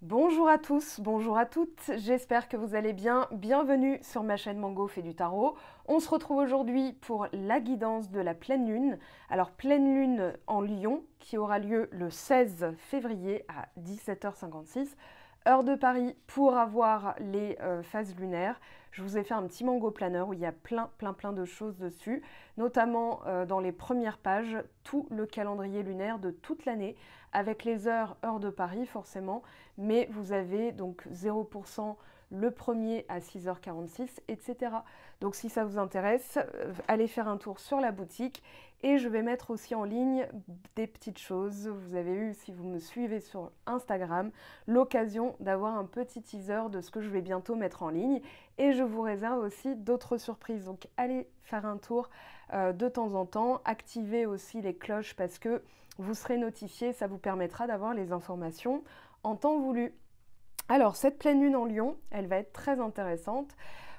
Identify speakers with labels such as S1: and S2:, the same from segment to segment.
S1: Bonjour à tous, bonjour à toutes, j'espère que vous allez bien. Bienvenue sur ma chaîne Mango fait du tarot. On se retrouve aujourd'hui pour la guidance de la pleine lune. Alors pleine lune en Lion qui aura lieu le 16 février à 17h56, heure de Paris pour avoir les phases lunaires. Je vous ai fait un petit Mango planner où il y a plein de choses dessus, notamment dans les premières pages, tout le calendrier lunaire de toute l'année avec les heures de Paris forcément, mais vous avez donc 0% le premier à 6h46, etc. Donc si ça vous intéresse, allez faire un tour sur la boutique et je vais mettre aussi en ligne des petites choses. Vous avez eu, si vous me suivez sur Instagram, l'occasion d'avoir un petit teaser de ce que je vais bientôt mettre en ligne et je vous réserve aussi d'autres surprises. Donc allez faire un tour de temps en temps, activez aussi les cloches parce que vous serez notifié, ça vous permettra d'avoir les informations en temps voulu. Alors, cette pleine lune en Lion, elle va être très intéressante.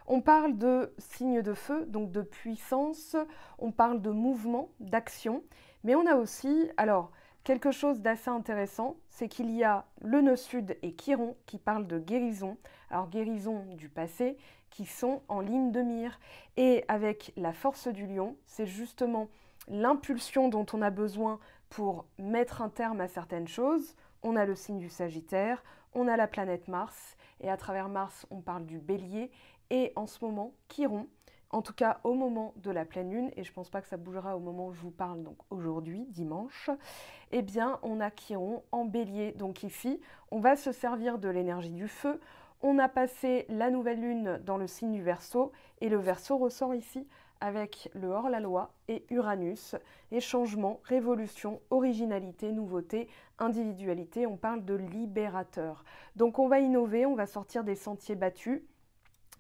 S1: On parle de signes de feu, donc de puissance, on parle de mouvement, d'action, mais on a aussi, alors, quelque chose d'assez intéressant, c'est qu'il y a le nœud sud et Chiron qui parlent de guérison, alors guérison du passé, qui sont en ligne de mire. Et avec la force du lion, c'est justement l'impulsion dont on a besoin pour mettre un terme à certaines choses. On a le signe du Sagittaire, on a la planète Mars, et à travers Mars, on parle du Bélier, et en ce moment, Chiron, en tout cas au moment de la pleine lune, et je ne pense pas que ça bougera au moment où je vous parle, donc aujourd'hui, dimanche, eh bien, on a Chiron en Bélier. Donc ici, on va se servir de l'énergie du feu. On a passé la nouvelle lune dans le signe du Verseau, et le Verseau ressort ici avec le hors-la-loi et Uranus, et changements, révolution, originalité, nouveauté, individualité, on parle de libérateur. Donc on va innover, on va sortir des sentiers battus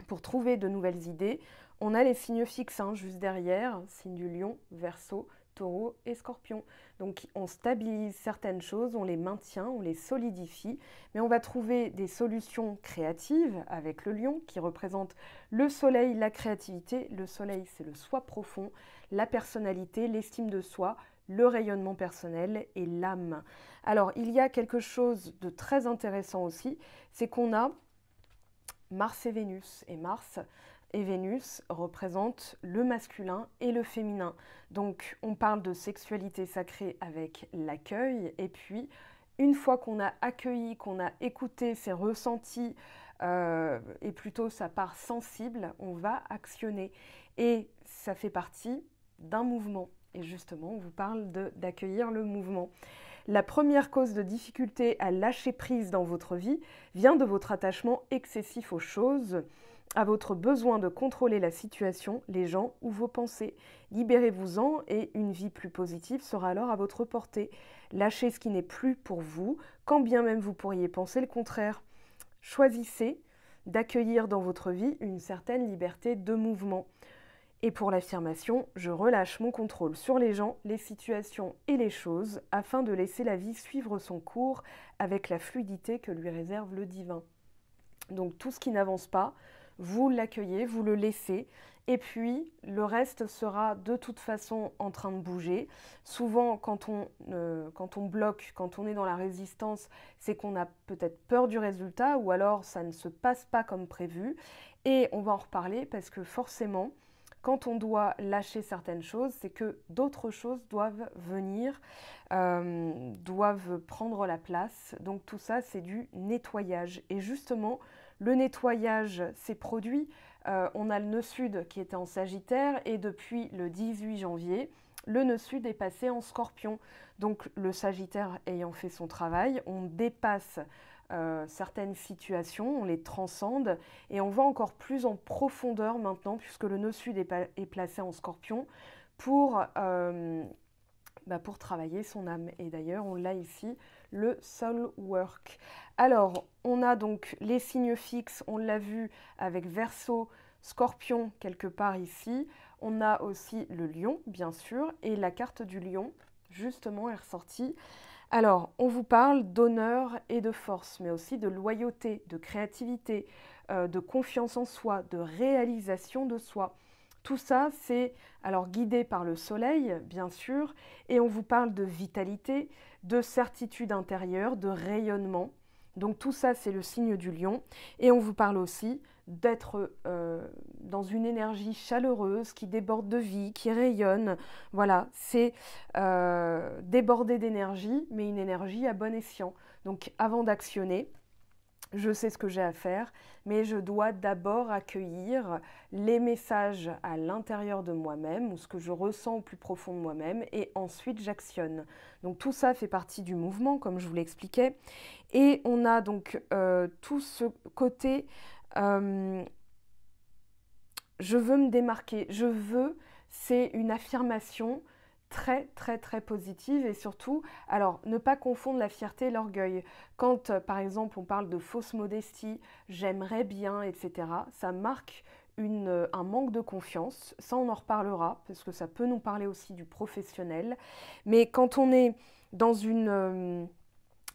S1: pour trouver de nouvelles idées. On a les signes fixes juste derrière, signe du Lion, Verseau, Taureau et Scorpion. Donc on stabilise certaines choses, on les maintient, on les solidifie, mais on va trouver des solutions créatives avec le Lion qui représente le soleil, la créativité. Le soleil, c'est le soi profond, la personnalité, l'estime de soi, le rayonnement personnel et l'âme. Alors il y a quelque chose de très intéressant aussi, c'est qu'on a Mars et Vénus. Et Mars et Vénus représentent le masculin et le féminin. Donc on parle de sexualité sacrée avec l'accueil. Et puis une fois qu'on a accueilli, qu'on a écouté ses ressentis et plutôt sa part sensible, on va actionner. Et ça fait partie d'un mouvement. Et justement, on vous parle d'accueillir le mouvement. La première cause de difficulté à lâcher prise dans votre vie vient de votre attachement excessif aux choses, à votre besoin de contrôler la situation, les gens ou vos pensées. Libérez-vous-en et une vie plus positive sera alors à votre portée. Lâchez ce qui n'est plus pour vous, quand bien même vous pourriez penser le contraire. Choisissez d'accueillir dans votre vie une certaine liberté de mouvement. Et pour l'affirmation, je relâche mon contrôle sur les gens, les situations et les choses afin de laisser la vie suivre son cours avec la fluidité que lui réserve le divin. Donc tout ce qui n'avance pas, vous l'accueillez, vous le laissez, et puis le reste sera de toute façon en train de bouger. Souvent quand on bloque, quand on est dans la résistance, c'est qu'on a peut-être peur du résultat ou alors ça ne se passe pas comme prévu. Et on va en reparler parce que forcément, quand on doit lâcher certaines choses, c'est que d'autres choses doivent venir, doivent prendre la place. Donc tout ça, c'est du nettoyage. Et justement, le nettoyage s'est produit. On a le nœud sud qui était en Sagittaire et depuis le 18 janvier, le nœud sud est passé en Scorpion. Donc le Sagittaire ayant fait son travail, on dépasse certaines situations, on les transcende et on va encore plus en profondeur maintenant puisque le nœud sud est placé en Scorpion pour travailler son âme. Et d'ailleurs, on l'a ici, le soul work. Alors, on a donc les signes fixes, on l'a vu avec Verseau, Scorpion quelque part ici. On a aussi le lion, bien sûr, et la carte du lion, justement, est ressortie. Alors, on vous parle d'honneur et de force, mais aussi de loyauté, de créativité, de confiance en soi, de réalisation de soi. Tout ça, c'est alors guidé par le soleil, bien sûr, et on vous parle de vitalité, de certitude intérieure, de rayonnement, Donc tout ça, c'est le signe du lion. Et on vous parle aussi d'être dans une énergie chaleureuse qui déborde de vie, qui rayonne. Voilà, c'est déborder d'énergie, mais une énergie à bon escient. Donc avant d'actionner, je sais ce que j'ai à faire, mais je dois d'abord accueillir les messages à l'intérieur de moi-même, ou ce que je ressens au plus profond de moi-même, et ensuite j'actionne. Donc tout ça fait partie du mouvement, comme je vous l'expliquais. Et on a donc tout ce côté, je veux me démarquer, je veux, c'est une affirmation très très très positive et surtout, alors ne pas confondre la fierté et l'orgueil. Quand par exemple on parle de fausse modestie, j'aimerais bien, etc., ça marque un manque de confiance, ça on en reparlera parce que ça peut nous parler aussi du professionnel, mais quand on est dans une,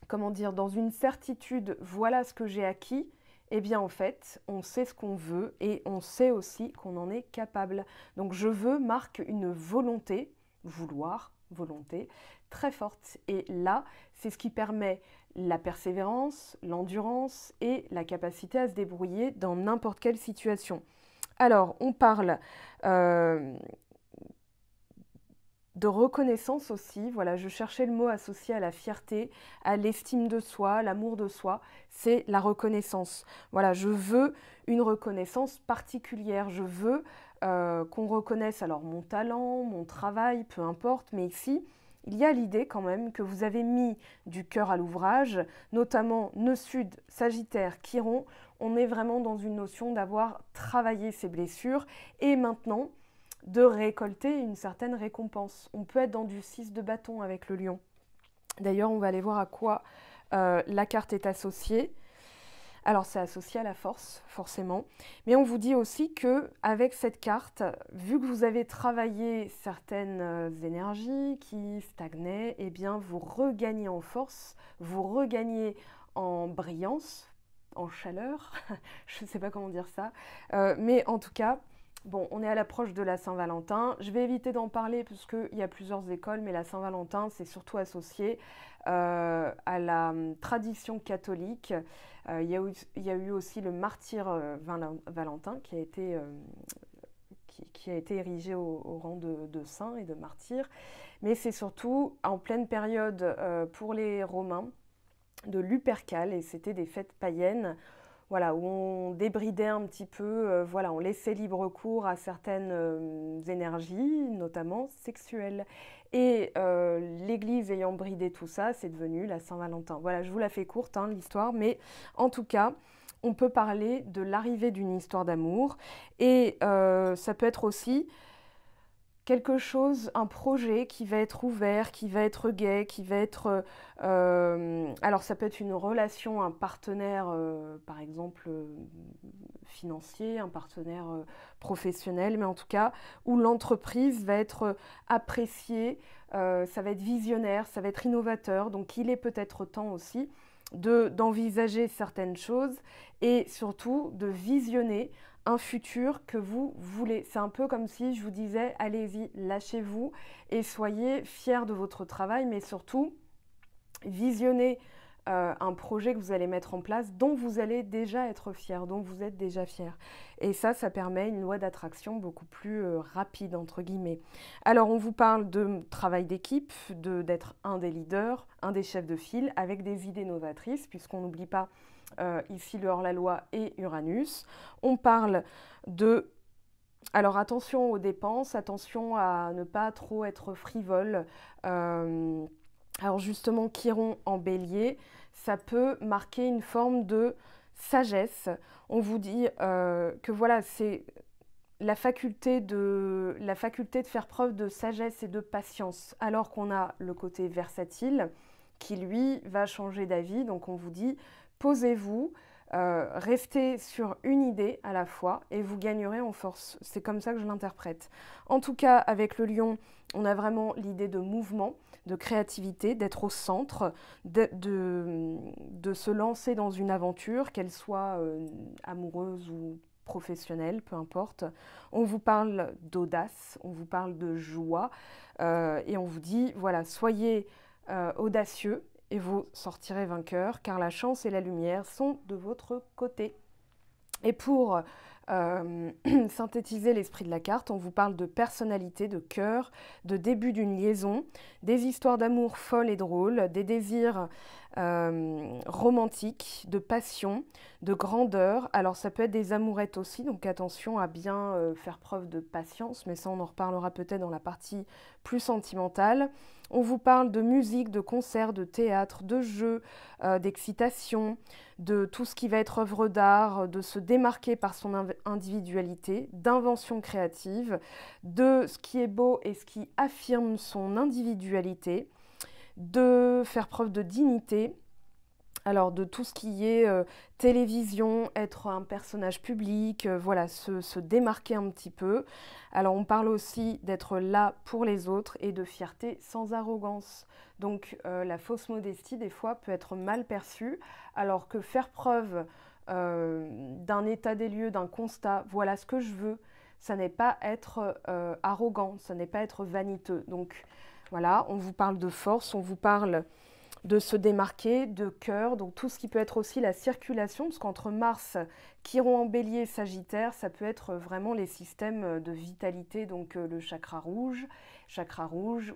S1: comment dire, dans une certitude, voilà ce que j'ai acquis, eh bien en fait, on sait ce qu'on veut et on sait aussi qu'on en est capable. Donc je veux marque une volonté, vouloir, volonté, très forte. Et là, c'est ce qui permet la persévérance, l'endurance et la capacité à se débrouiller dans n'importe quelle situation. Alors, on parle de reconnaissance aussi. Voilà, je cherchais le mot associé à la fierté, à l'estime de soi, à l'amour de soi, c'est la reconnaissance. Voilà, je veux une reconnaissance particulière, je veux qu'on reconnaisse alors mon talent, mon travail, peu importe, mais ici, il y a l'idée quand même que vous avez mis du cœur à l'ouvrage, notamment Nœud Sud, Sagittaire, Chiron, on est vraiment dans une notion d'avoir travaillé ses blessures et maintenant, de récolter une certaine récompense. On peut être dans du 6 de bâton avec le lion. D'ailleurs, on va aller voir à quoi la carte est associée. Alors, c'est associé à la force, forcément. Mais on vous dit aussi que avec cette carte, vu que vous avez travaillé certaines énergies qui stagnaient, eh bien, vous regagnez en force, vous regagnez en brillance, en chaleur. Je ne sais pas comment dire ça. Mais en tout cas, bon, on est à l'approche de la Saint-Valentin. Je vais éviter d'en parler parce qu'il y a plusieurs écoles, mais la Saint-Valentin, c'est surtout associé à la tradition catholique. Il y a eu aussi le martyr Valentin qui a été érigé au rang de saint et de martyr. Mais c'est surtout en pleine période pour les Romains de Lupercale et c'était des fêtes païennes. Voilà, où on débridait un petit peu, voilà, on laissait libre cours à certaines énergies, notamment sexuelles. Et l'Église ayant bridé tout ça, c'est devenu la Saint-Valentin. Voilà, je vous la fais courte, hein, l'histoire, mais en tout cas, on peut parler de l'arrivée d'une histoire d'amour. Et ça peut être aussi quelque chose, un projet qui va être ouvert, qui va être gai, qui va être... alors ça peut être une relation, un partenaire, par exemple, financier, un partenaire professionnel, mais en tout cas, où l'entreprise va être appréciée, ça va être visionnaire, ça va être innovateur, donc il est peut-être temps aussi d'envisager certaines choses et surtout de visionner un futur que vous voulez. C'est un peu comme si je vous disais, allez-y, lâchez-vous et soyez fiers de votre travail, mais surtout, visionnez un projet que vous allez mettre en place dont vous allez déjà être fier, dont vous êtes déjà fier. Et ça permet une loi d'attraction beaucoup plus rapide, entre guillemets. Alors, on vous parle de travail d'équipe, d'être un des leaders, un des chefs de file, avec des idées novatrices, puisqu'on n'oublie pas ici le hors-la-loi et Uranus. On parle de... Alors attention aux dépenses, attention à ne pas trop être frivole. Alors justement, Chiron en bélier, ça peut marquer une forme de sagesse. On vous dit que voilà, c'est la faculté de faire preuve de sagesse et de patience, alors qu'on a le côté versatile qui, lui, va changer d'avis. Donc on vous dit, posez-vous, restez sur une idée à la fois et vous gagnerez en force. C'est comme ça que je l'interprète. En tout cas, avec le lion, on a vraiment l'idée de mouvement, de créativité, d'être au centre, de se lancer dans une aventure, qu'elle soit amoureuse ou professionnelle, peu importe. On vous parle d'audace, on vous parle de joie et on vous dit, voilà, soyez audacieux et vous sortirez vainqueur car la chance et la lumière sont de votre côté. Et pour synthétiser l'esprit de la carte, on vous parle de personnalité, de cœur, de début d'une liaison, des histoires d'amour folles et drôles, des désirs romantiques, de passion, de grandeur. Alors ça peut être des amourettes aussi, donc attention à bien faire preuve de patience, mais ça on en reparlera peut-être dans la partie plus sentimentale. On vous parle de musique, de concerts, de théâtre, de jeux, d'excitation, de tout ce qui va être œuvre d'art, de se démarquer par son individualité, d'invention créative, de ce qui est beau et ce qui affirme son individualité, de faire preuve de dignité, alors de tout ce qui est télévision, être un personnage public, voilà, se démarquer un petit peu. Alors on parle aussi d'être là pour les autres et de fierté sans arrogance. Donc la fausse modestie des fois peut être mal perçue, alors que faire preuve d'un état des lieux, d'un constat, voilà ce que je veux, ça n'est pas être arrogant, ça n'est pas être vaniteux. Donc voilà, on vous parle de force, on vous parle de se démarquer, de cœur, donc tout ce qui peut être aussi la circulation, parce qu'entre Mars, Chiron en Bélier, Sagittaire, ça peut être vraiment les systèmes de vitalité, donc le chakra rouge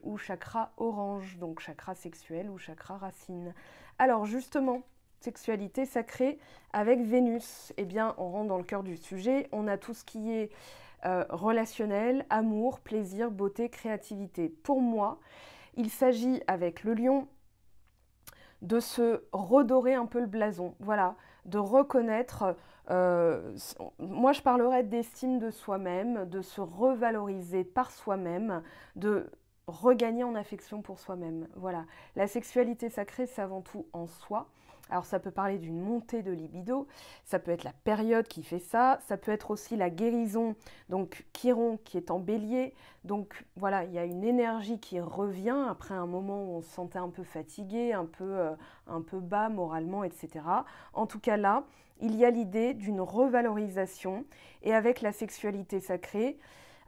S1: ou chakra orange, donc chakra sexuel ou chakra racine. Alors justement, sexualité sacrée avec Vénus, eh bien on rentre dans le cœur du sujet, on a tout ce qui est relationnel, amour, plaisir, beauté, créativité. Pour moi, il s'agit avec le lion de se redorer un peu le blason, voilà, de reconnaître, moi je parlerais d'estime de soi-même, de se revaloriser par soi-même, de regagner en affection pour soi-même, voilà. La sexualité sacrée, c'est avant tout en soi. Alors ça peut parler d'une montée de libido, ça peut être la période qui fait ça, ça peut être aussi la guérison, donc Chiron qui est en bélier, donc voilà, il y a une énergie qui revient après un moment où on se sentait un peu fatigué, un peu bas moralement, etc. En tout cas là, il y a l'idée d'une revalorisation et avec la sexualité sacrée,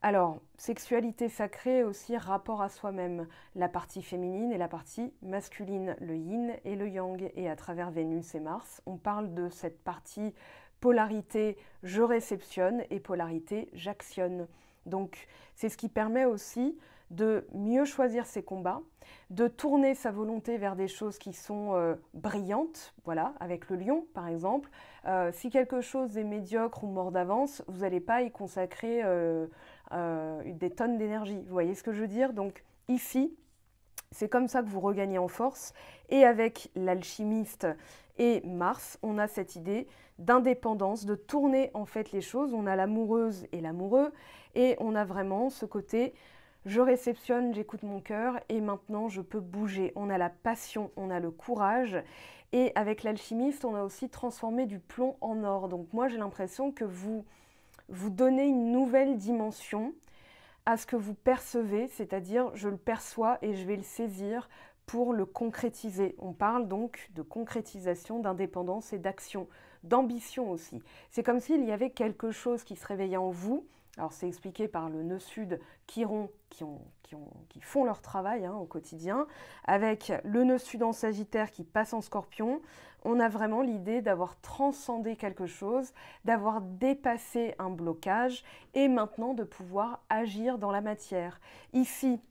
S1: alors, sexualité sacrée aussi rapport à soi-même, la partie féminine et la partie masculine, le yin et le yang. Et à travers Vénus et Mars, on parle de cette partie polarité je réceptionne et polarité j'actionne. Donc, c'est ce qui permet aussi de mieux choisir ses combats, de tourner sa volonté vers des choses qui sont brillantes, voilà, avec le lion par exemple. Si quelque chose est médiocre ou mort d'avance, vous n'allez pas y consacrer des tonnes d'énergie. Vous voyez ce que je veux dire? Donc ici, c'est comme ça que vous regagnez en force. Et avec l'alchimiste et Mars, on a cette idée d'indépendance, de tourner en fait les choses. On a l'amoureuse et l'amoureux, et on a vraiment ce côté je réceptionne, j'écoute mon cœur, et maintenant je peux bouger. On a la passion, on a le courage. Et avec l'alchimiste, on a aussi transformé du plomb en or. Donc moi, j'ai l'impression que vous donnez une nouvelle dimension à ce que vous percevez, c'est-à-dire je le perçois et je vais le saisir pour le concrétiser. On parle donc de concrétisation, d'indépendance et d'action, d'ambition aussi. C'est comme s'il y avait quelque chose qui se réveillait en vous. Alors c'est expliqué par le nœud sud Chiron qui font leur travail au quotidien, avec le nœud sud en Sagittaire qui passe en Scorpion. On a vraiment l'idée d'avoir transcendé quelque chose, d'avoir dépassé un blocage et maintenant de pouvoir agir dans la matière. Ici,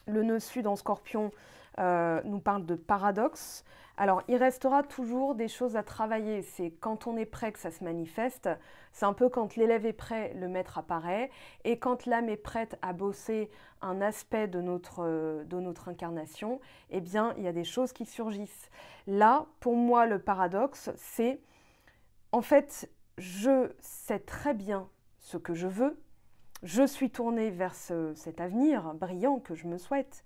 S1: le nœud sud en Scorpion nous parle de paradoxe. Alors, il restera toujours des choses à travailler. C'est quand on est prêt que ça se manifeste. C'est un peu quand l'élève est prêt, le maître apparaît. Et quand l'âme est prête à bosser un aspect de notre incarnation, eh bien, il y a des choses qui surgissent. Là, pour moi, le paradoxe, c'est, en fait, je sais très bien ce que je veux. Je suis tournée vers cet avenir brillant que je me souhaite.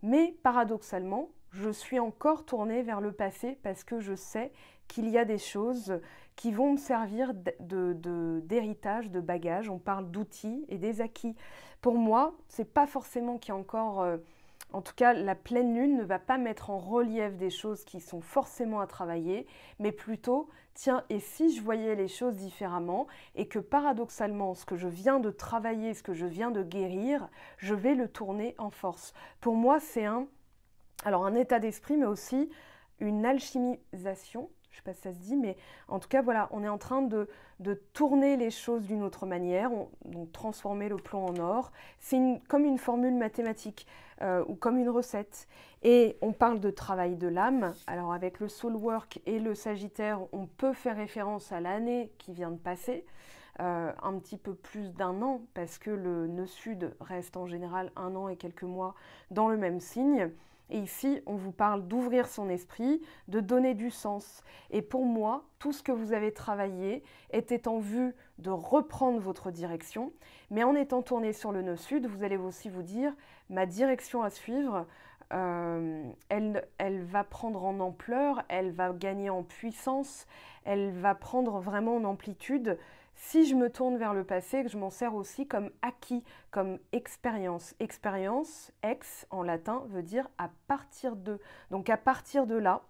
S1: Mais paradoxalement, je suis encore tournée vers le passé parce que je sais qu'il y a des choses qui vont me servir d'héritage, de bagage. On parle d'outils et des acquis. Pour moi, c'est pas forcément qu'il y a encore... en tout cas, la pleine lune ne va pas mettre en relief des choses qui sont forcément à travailler, mais plutôt, tiens, et si je voyais les choses différemment et que paradoxalement, ce que je viens de travailler, ce que je viens de guérir, je vais le tourner en force. Pour moi, c'est un Alors un état d'esprit, mais aussi une alchimisation. Je ne sais pas si ça se dit, mais en tout cas, voilà, on est en train de tourner les choses d'une autre manière, donc transformer le plomb en or. C'est comme une formule mathématique ou comme une recette. Et on parle de travail de l'âme. Alors avec le Soul Work et le Sagittaire, on peut faire référence à l'année qui vient de passer, un petit peu plus d'1 an, parce que le nœud sud reste en général 1 an et quelques mois dans le même signe. Et ici, on vous parle d'ouvrir son esprit, de donner du sens. Et pour moi, tout ce que vous avez travaillé était en vue de reprendre votre direction. Mais en étant tourné sur le nœud sud, vous allez aussi vous dire, ma direction à suivre, elle va prendre en ampleur, elle va gagner en puissance, elle va prendre vraiment en amplitude si je me tourne vers le passé, que je m'en sers aussi comme acquis, comme expérience. Expérience, ex en latin, veut dire à partir de. Donc à partir de là,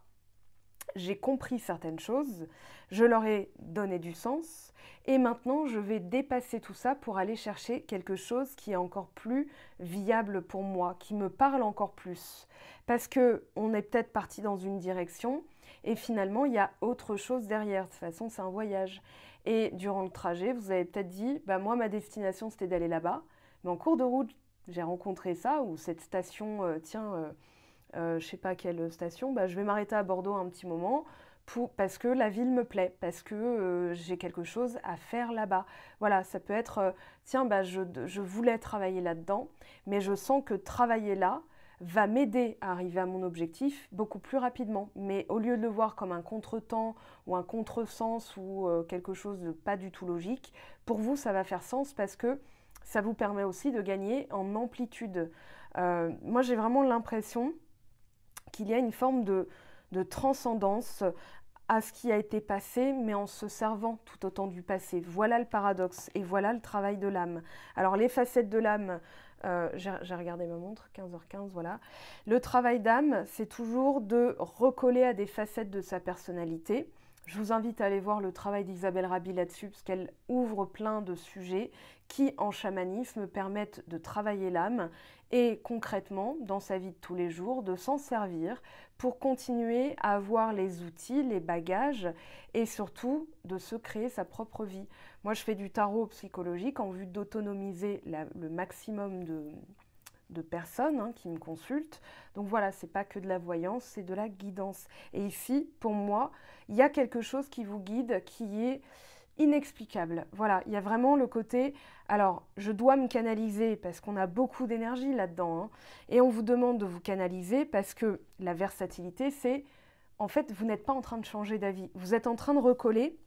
S1: j'ai compris certaines choses, je leur ai donné du sens, et maintenant je vais dépasser tout ça pour aller chercher quelque chose qui est encore plus viable pour moi, qui me parle encore plus. Parce qu'on est peut-être parti dans une direction, et finalement il y a autre chose derrière. De toute façon, c'est un voyage. Et durant le trajet, vous avez peut-être dit, bah moi ma destination c'était d'aller là-bas, mais en cours de route j'ai rencontré ça, ou cette station, je sais pas quelle station, bah, je vais m'arrêter à Bordeaux un petit moment parce que la ville me plaît, parce que j'ai quelque chose à faire là-bas. Voilà, ça peut être, tiens, bah, je voulais travailler là-dedans, mais je sens que travailler là va m'aider à arriver à mon objectif beaucoup plus rapidement. Mais au lieu de le voir comme un contretemps ou un contresens ou quelque chose de pas du tout logique, pour vous, ça va faire sens parce que ça vous permet aussi de gagner en amplitude. Moi, j'ai vraiment l'impression qu'il y a une forme de transcendance à ce qui a été passé, mais en se servant tout autant du passé. Voilà le paradoxe et voilà le travail de l'âme. Alors les facettes de l'âme, j'ai regardé ma montre, 15h15, voilà. Le travail d'âme, c'est toujours de recoller à des facettes de sa personnalité. Je vous invite à aller voir le travail d'Isabelle Rabi là-dessus, parce qu'elle ouvre plein de sujets qui, en chamanisme, permettent de travailler l'âme et concrètement, dans sa vie de tous les jours, de s'en servir pour continuer à avoir les outils, les bagages et surtout de se créer sa propre vie. Moi, je fais du tarot psychologique en vue d'autonomiser le maximum de personnes qui me consultent. Donc voilà, c'est pas que de la voyance, c'est de la guidance. Et ici, pour moi, il y a quelque chose qui vous guide, qui est inexplicable. Voilà, il y a vraiment le côté, alors je dois me canaliser parce qu'on a beaucoup d'énergie là-dedans, et on vous demande de vous canaliser parce que la versatilité, c'est, en fait, vous n'êtes pas en train de changer d'avis, vous êtes en train de recoller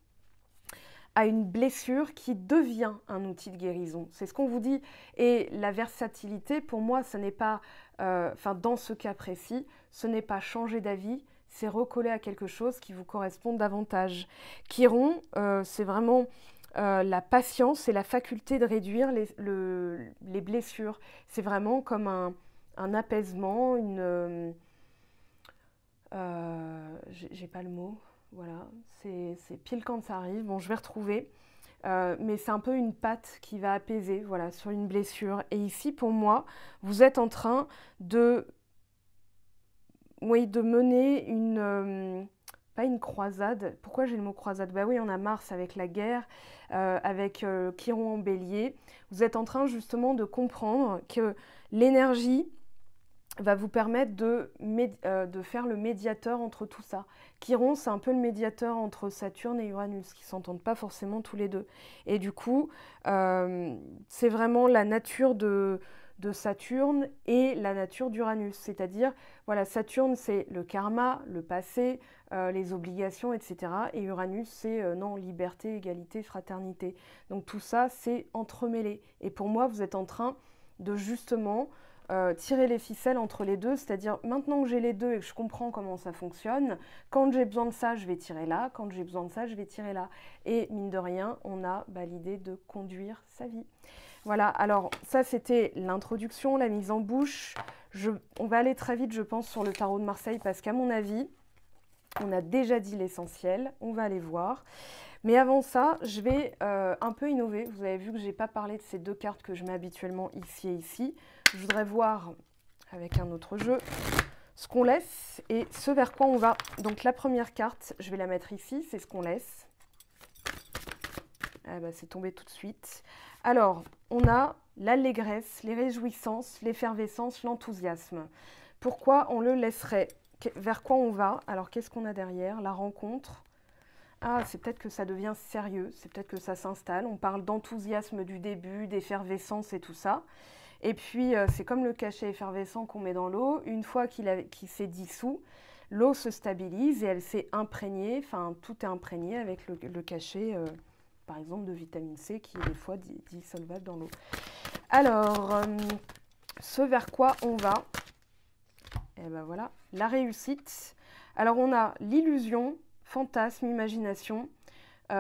S1: à une blessure qui devient un outil de guérison. C'est ce qu'on vous dit. Et la versatilité, pour moi, ce n'est pas, dans ce cas précis, ce n'est pas changer d'avis, c'est recoller à quelque chose qui vous correspond davantage. Chiron, c'est vraiment la patience et la faculté de réduire les blessures. C'est vraiment comme un apaisement, j'ai pas le mot. Voilà, c'est pile quand ça arrive. Bon, je vais retrouver. Mais c'est un peu une patte qui va apaiser, voilà, sur une blessure. Et ici, pour moi, vous êtes en train de mener pas une croisade. Pourquoi j'ai le mot croisade? Bah oui, on a Mars avec la guerre, avec Chiron en bélier. Vous êtes en train justement de comprendre que l'énergie va vous permettre de faire le médiateur entre tout ça. Chiron, c'est un peu le médiateur entre Saturne et Uranus, qui ne s'entendent pas forcément tous les deux. Et du coup, c'est vraiment la nature de Saturne et la nature d'Uranus. C'est-à-dire, voilà, Saturne, c'est le karma, le passé, les obligations, etc. Et Uranus, c'est non, liberté, égalité, fraternité. Donc tout ça, c'est entremêlé. Et pour moi, vous êtes en train de justement tirer les ficelles entre les deux, c'est-à-dire maintenant que j'ai les deux et que je comprends comment ça fonctionne, quand j'ai besoin de ça, je vais tirer là, quand j'ai besoin de ça, je vais tirer là. Et mine de rien, on a l'idée de conduire sa vie. Voilà, alors ça c'était l'introduction, la mise en bouche. On va aller très vite, je pense, sur le tarot de Marseille parce qu'à mon avis, on a déjà dit l'essentiel, on va aller voir. Mais avant ça, je vais un peu innover. Vous avez vu que je n'ai pas parlé de ces deux cartes que je mets habituellement ici et ici. Je voudrais voir, avec un autre jeu, ce qu'on laisse et ce vers quoi on va. Donc la première carte, je vais la mettre ici, c'est ce qu'on laisse. Ah bah, c'est tombé tout de suite. Alors, on a l'allégresse, les réjouissances, l'effervescence, l'enthousiasme. Pourquoi on le laisserait? Vers quoi on va? Alors, qu'est-ce qu'on a derrière? La rencontre. Ah, c'est peut-être que ça devient sérieux, c'est peut-être que ça s'installe. On parle d'enthousiasme du début, d'effervescence et tout ça. Et puis, c'est comme le cachet effervescent qu'on met dans l'eau. Une fois qu'il s'est dissous, l'eau se stabilise et elle s'est imprégnée, enfin, tout est imprégné avec le cachet, par exemple, de vitamine C qui est des fois dissolvable dans l'eau. Alors, ce vers quoi on va? Et ben voilà, la réussite. Alors, on a l'illusion, fantasme, imagination. Il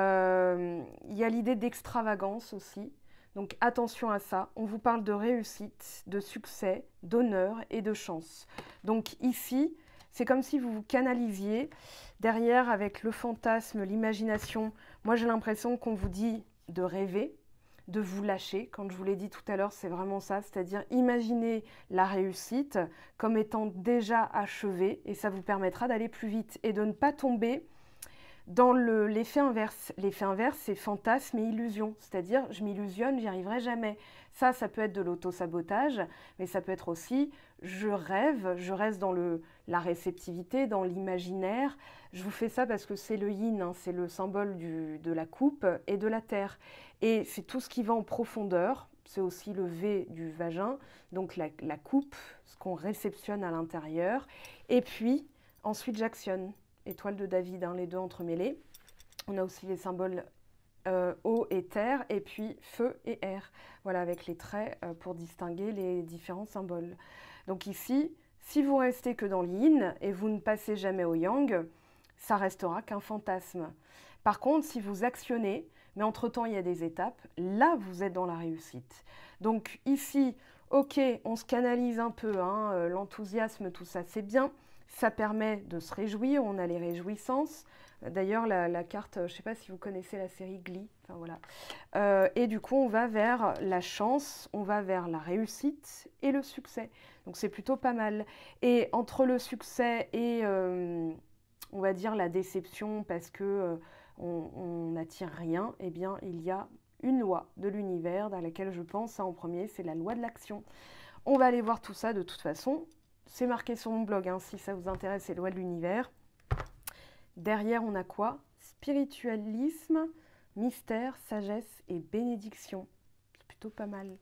S1: y a l'idée d'extravagance aussi. Donc attention à ça, on vous parle de réussite, de succès, d'honneur et de chance. Donc ici, c'est comme si vous vous canalisiez derrière avec le fantasme, l'imagination. Moi j'ai l'impression qu'on vous dit de rêver, de vous lâcher. Quand je vous l'ai dit tout à l'heure, c'est vraiment ça, c'est-à-dire imaginer la réussite comme étant déjà achevée et ça vous permettra d'aller plus vite et de ne pas tomber dans l'effet inverse. L'effet inverse, c'est fantasme et illusion, c'est-à-dire je m'illusionne, j'y arriverai jamais. Ça peut être de l'auto-sabotage, mais ça peut être aussi je rêve, je reste dans la réceptivité, dans l'imaginaire. Je vous fais ça parce que c'est le yin, hein, c'est le symbole de la coupe et de la terre. Et c'est tout ce qui va en profondeur, c'est aussi le V du vagin, donc la coupe, ce qu'on réceptionne à l'intérieur. Et puis, ensuite j'actionne. Étoile de David, hein, les deux entremêlés. On a aussi les symboles eau et terre, et puis feu et air. Voilà, avec les traits pour distinguer les différents symboles. Donc ici, si vous restez que dans l'yin et vous ne passez jamais au yang, ça restera qu'un fantasme. Par contre, si vous actionnez, mais entre-temps il y a des étapes, là vous êtes dans la réussite. Donc ici, ok, on se canalise un peu, hein, l'enthousiasme, tout ça c'est bien. Ça permet de se réjouir, on a les réjouissances. D'ailleurs, la carte, je ne sais pas si vous connaissez la série Glee. Enfin, voilà. Et du coup, on va vers la chance, on va vers la réussite et le succès. Donc, c'est plutôt pas mal. Et entre le succès et, on va dire, la déception, parce que on n'attire rien, eh bien, il y a une loi de l'univers dans laquelle je pense en premier, c'est la loi de l'action. On va aller voir tout ça de toute façon. C'est marqué sur mon blog, hein, si ça vous intéresse, c'est loi de l'univers. Derrière, on a quoi? Spiritualisme, mystère, sagesse et bénédiction. C'est plutôt pas mal.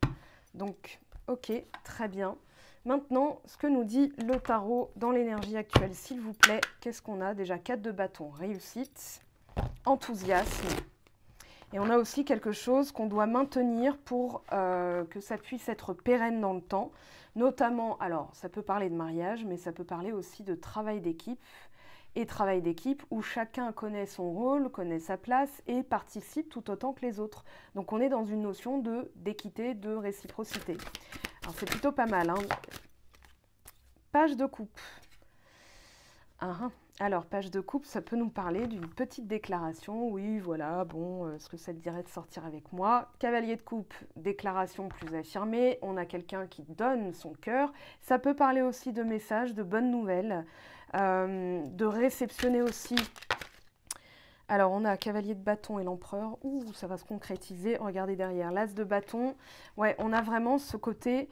S1: Donc, ok, très bien. Maintenant, ce que nous dit le tarot dans l'énergie actuelle, s'il vous plaît, qu'est-ce qu'on a? Déjà, 4 de bâton, réussite, enthousiasme. Et on a aussi quelque chose qu'on doit maintenir pour que ça puisse être pérenne dans le temps. Notamment, alors ça peut parler de mariage, mais ça peut parler aussi de travail d'équipe. Et travail d'équipe où chacun connaît son rôle, connaît sa place et participe tout autant que les autres. Donc on est dans une notion d'équité, de réciprocité. Alors c'est plutôt pas mal, hein. Page de coupe. Alors, page de coupe, ça peut nous parler d'une petite déclaration. Oui, voilà, bon, est-ce que ça te dirait de sortir avec moi? Cavalier de coupe, déclaration plus affirmée. On a quelqu'un qui donne son cœur. Ça peut parler aussi de messages, de bonnes nouvelles, de réceptionner aussi. Alors, on a cavalier de bâton et l'empereur. Ouh, ça va se concrétiser. Regardez derrière, l'as de bâton. Ouais, on a vraiment ce côté...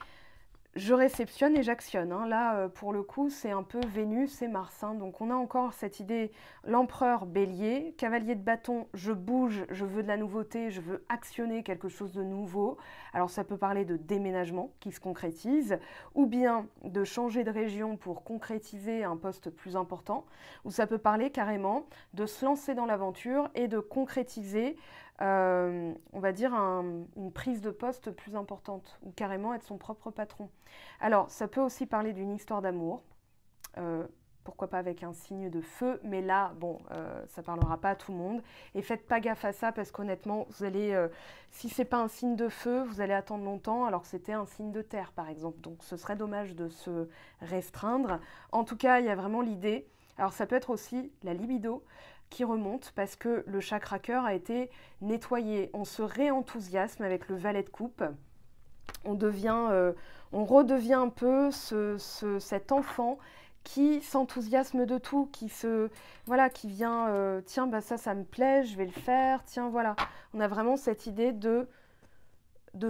S1: Je réceptionne et j'actionne. Hein. Là, pour le coup, c'est un peu Vénus et Mars. Hein. Donc, on a encore cette idée, l'empereur bélier, cavalier de bâton, je bouge, je veux de la nouveauté, je veux actionner quelque chose de nouveau. Alors, ça peut parler de déménagement qui se concrétise, ou bien de changer de région pour concrétiser un poste plus important, ou ça peut parler carrément de se lancer dans l'aventure et de concrétiser on va dire une prise de poste plus importante ou carrément être son propre patron. Alors, ça peut aussi parler d'une histoire d'amour, pourquoi pas avec un signe de feu, mais là, bon, ça parlera pas à tout le monde. Et faites pas gaffe à ça parce qu'honnêtement, vous allez, si c'est pas un signe de feu, vous allez attendre longtemps alors que c'était un signe de terre, par exemple. Donc, ce serait dommage de se restreindre. En tout cas, il y a vraiment l'idée. Alors, ça peut être aussi la libido qui remonte parce que le chakra cœur a été nettoyé. On se réenthousiasme avec le valet de coupe. On redevient un peu cet enfant qui s'enthousiasme de tout, voilà, qui vient, tiens, bah ça me plaît, je vais le faire, tiens, voilà. On a vraiment cette idée de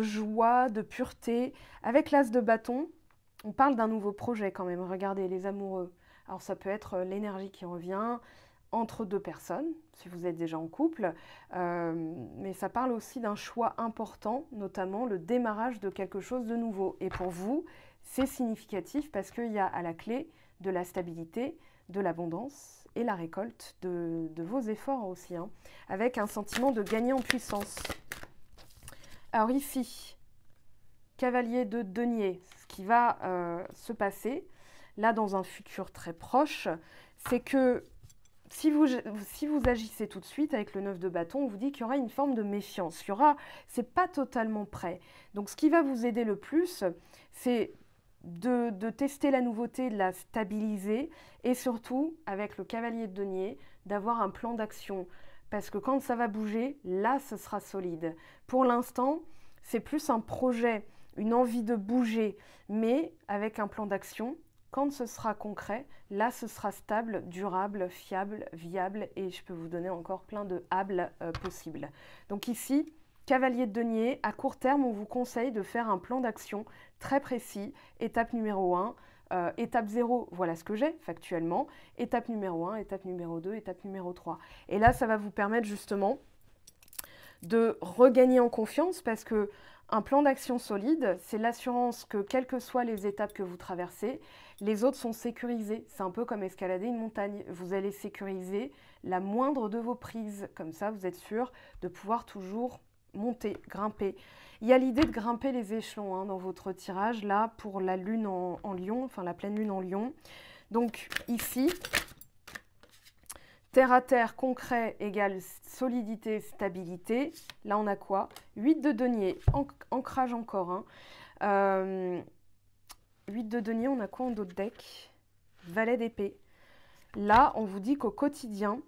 S1: joie, de pureté. Avec l'as de bâton, on parle d'un nouveau projet quand même. Regardez, les amoureux. Alors ça peut être l'énergie qui revient entre deux personnes, si vous êtes déjà en couple, mais ça parle aussi d'un choix important, notamment le démarrage de quelque chose de nouveau. Et pour vous, c'est significatif parce qu'il y a à la clé de la stabilité, de l'abondance et la récolte de vos efforts aussi, hein, avec un sentiment de gagner en puissance. Alors ici, cavalier de denier, ce qui va se passer, là dans un futur très proche, c'est que si vous agissez tout de suite avec le 9 de bâton, on vous dit qu'il y aura une forme de méfiance. C'est pas totalement prêt. Donc ce qui va vous aider le plus, c'est de tester la nouveauté, de la stabiliser et surtout, avec le cavalier de denier, d'avoir un plan d'action. Parce que quand ça va bouger, là, ce sera solide. Pour l'instant, c'est plus un projet, une envie de bouger, mais avec un plan d'action. Quand ce sera concret, là, ce sera stable, durable, fiable, viable, et je peux vous donner encore plein de hables possibles. Donc ici, cavalier de denier, à court terme, on vous conseille de faire un plan d'action très précis. Étape numéro 1, étape 0, voilà ce que j'ai factuellement. Étape numéro 1, étape numéro 2, étape numéro 3. Et là, ça va vous permettre justement de regagner en confiance parce que un plan d'action solide, c'est l'assurance que quelles que soient les étapes que vous traversez, les autres sont sécurisés. C'est un peu comme escalader une montagne. Vous allez sécuriser la moindre de vos prises. Comme ça, vous êtes sûr de pouvoir toujours monter, grimper. Il y a l'idée de grimper les échelons hein, dans votre tirage, là, pour la lune en Lion, enfin la pleine lune en Lion. Donc ici, terre à terre, concret égale solidité, stabilité. Là, on a quoi? 8 de denier, ancrage encore. Hein. 8 de denier, on a quoi en dos de deck? Valet d'épée. Là, on vous dit qu'au quotidien,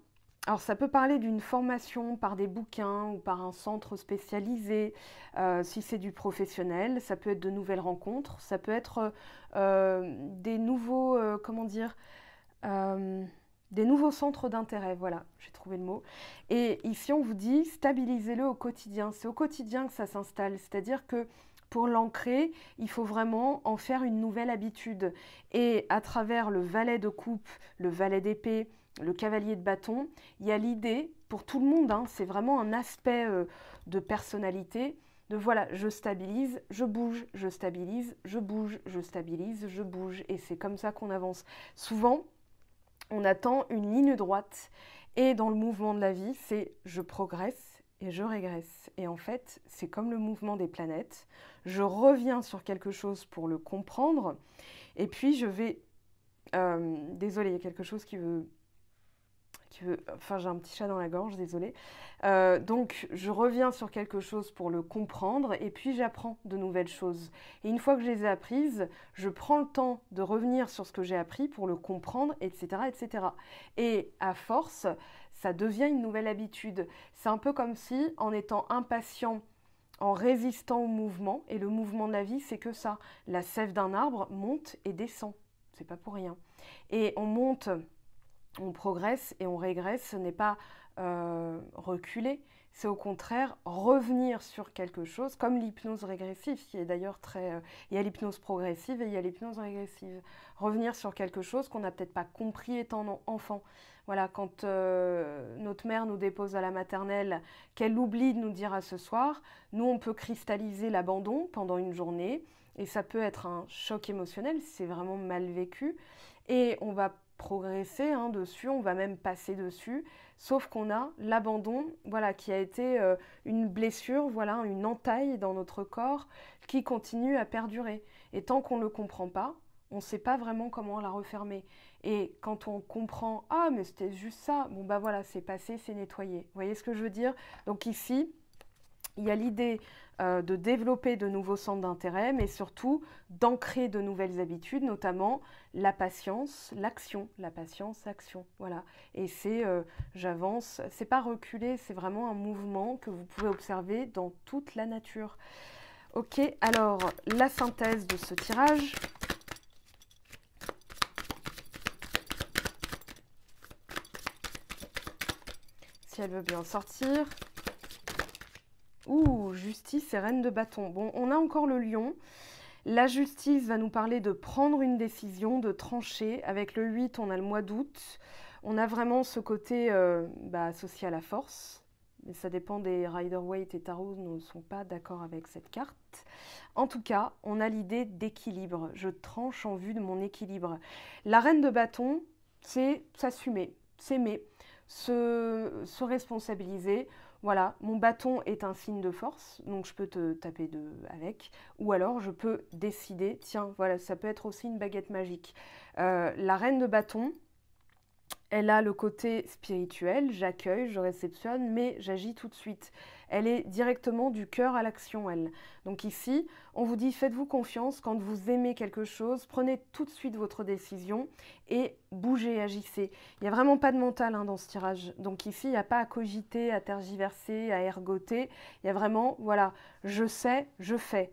S1: alors ça peut parler d'une formation par des bouquins ou par un centre spécialisé, si c'est du professionnel, ça peut être de nouvelles rencontres, ça peut être des nouveaux, des nouveaux centres d'intérêt, voilà, j'ai trouvé le mot. Et ici, on vous dit, stabilisez-le au quotidien. C'est au quotidien que ça s'installe, c'est-à-dire que pour l'ancrer, il faut vraiment en faire une nouvelle habitude. Et à travers le valet de coupe, le valet d'épée, le cavalier de bâton, il y a l'idée, pour tout le monde, hein, c'est vraiment un aspect de personnalité, de voilà, je stabilise, je bouge, je stabilise, je bouge, je stabilise, je bouge. Et c'est comme ça qu'on avance. Souvent, on attend une ligne droite et dans le mouvement de la vie, c'est je progresse et je régresse. Et en fait, c'est comme le mouvement des planètes. Je reviens sur quelque chose pour le comprendre et puis je vais... désolée, il y a quelque chose qui veut... Enfin, j'ai un petit chat dans la gorge, désolée. Donc, je reviens sur quelque chose pour le comprendre et puis j'apprends de nouvelles choses. Et une fois que je les ai apprises, je prends le temps de revenir sur ce que j'ai appris pour le comprendre, etc., etc. Et à force, ça devient une nouvelle habitude. C'est un peu comme si, en étant impatient, en résistant au mouvement, et le mouvement de la vie, c'est que ça. La sève d'un arbre monte et descend. C'est pas pour rien. Et on monte... On progresse et on régresse, ce n'est pas reculer, c'est au contraire revenir sur quelque chose, comme l'hypnose régressive, qui est d'ailleurs très... il y a l'hypnose progressive et il y a l'hypnose régressive. Revenir sur quelque chose qu'on n'a peut-être pas compris étant enfant. Voilà, quand notre mère nous dépose à la maternelle, qu'elle oublie de nous dire à ce soir, nous on peut cristalliser l'abandon pendant une journée, et ça peut être un choc émotionnel si c'est vraiment mal vécu, et on va progresser hein, dessus, on va même passer dessus, sauf qu'on a l'abandon, voilà, qui a été une blessure, voilà, une entaille dans notre corps qui continue à perdurer. Et tant qu'on ne le comprend pas, on ne sait pas vraiment comment la refermer. Et quand on comprend, ah mais c'était juste ça, bon bah voilà, c'est passé, c'est nettoyé. Vous voyez ce que je veux dire? Donc ici, il y a l'idée de développer de nouveaux centres d'intérêt, mais surtout d'ancrer de nouvelles habitudes, notamment la patience, l'action, la patience, l'action, voilà. Et c'est, j'avance, c'est pas reculer, c'est vraiment un mouvement que vous pouvez observer dans toute la nature. Ok, alors la synthèse de ce tirage. si elle veut bien sortir. Ouh, justice et reine de bâton. Bon, on a encore le lion. La justice va nous parler de prendre une décision, de trancher. Avec le 8, on a le mois d'août. On a vraiment ce côté associé à la force. Mais ça dépend des Rider-Waite et Tarot ne sont pas d'accord avec cette carte. En tout cas, on a l'idée d'équilibre. Je tranche en vue de mon équilibre. La reine de bâton, c'est s'assumer, s'aimer, se responsabiliser. Voilà, mon bâton est un signe de force, donc je peux te taper avec. Ou alors, je peux décider, tiens, voilà, ça peut être aussi une baguette magique. La reine de bâton, elle a le côté spirituel, j'accueille, je réceptionne, mais j'agis tout de suite. Elle est directement du cœur à l'action, elle. Donc ici, on vous dit, faites-vous confiance, quand vous aimez quelque chose, prenez tout de suite votre décision et bougez, agissez. Il n'y a vraiment pas de mental dans ce tirage. Donc ici, il n'y a pas à cogiter, à tergiverser, à ergoter. Il y a vraiment, voilà, je sais, je fais.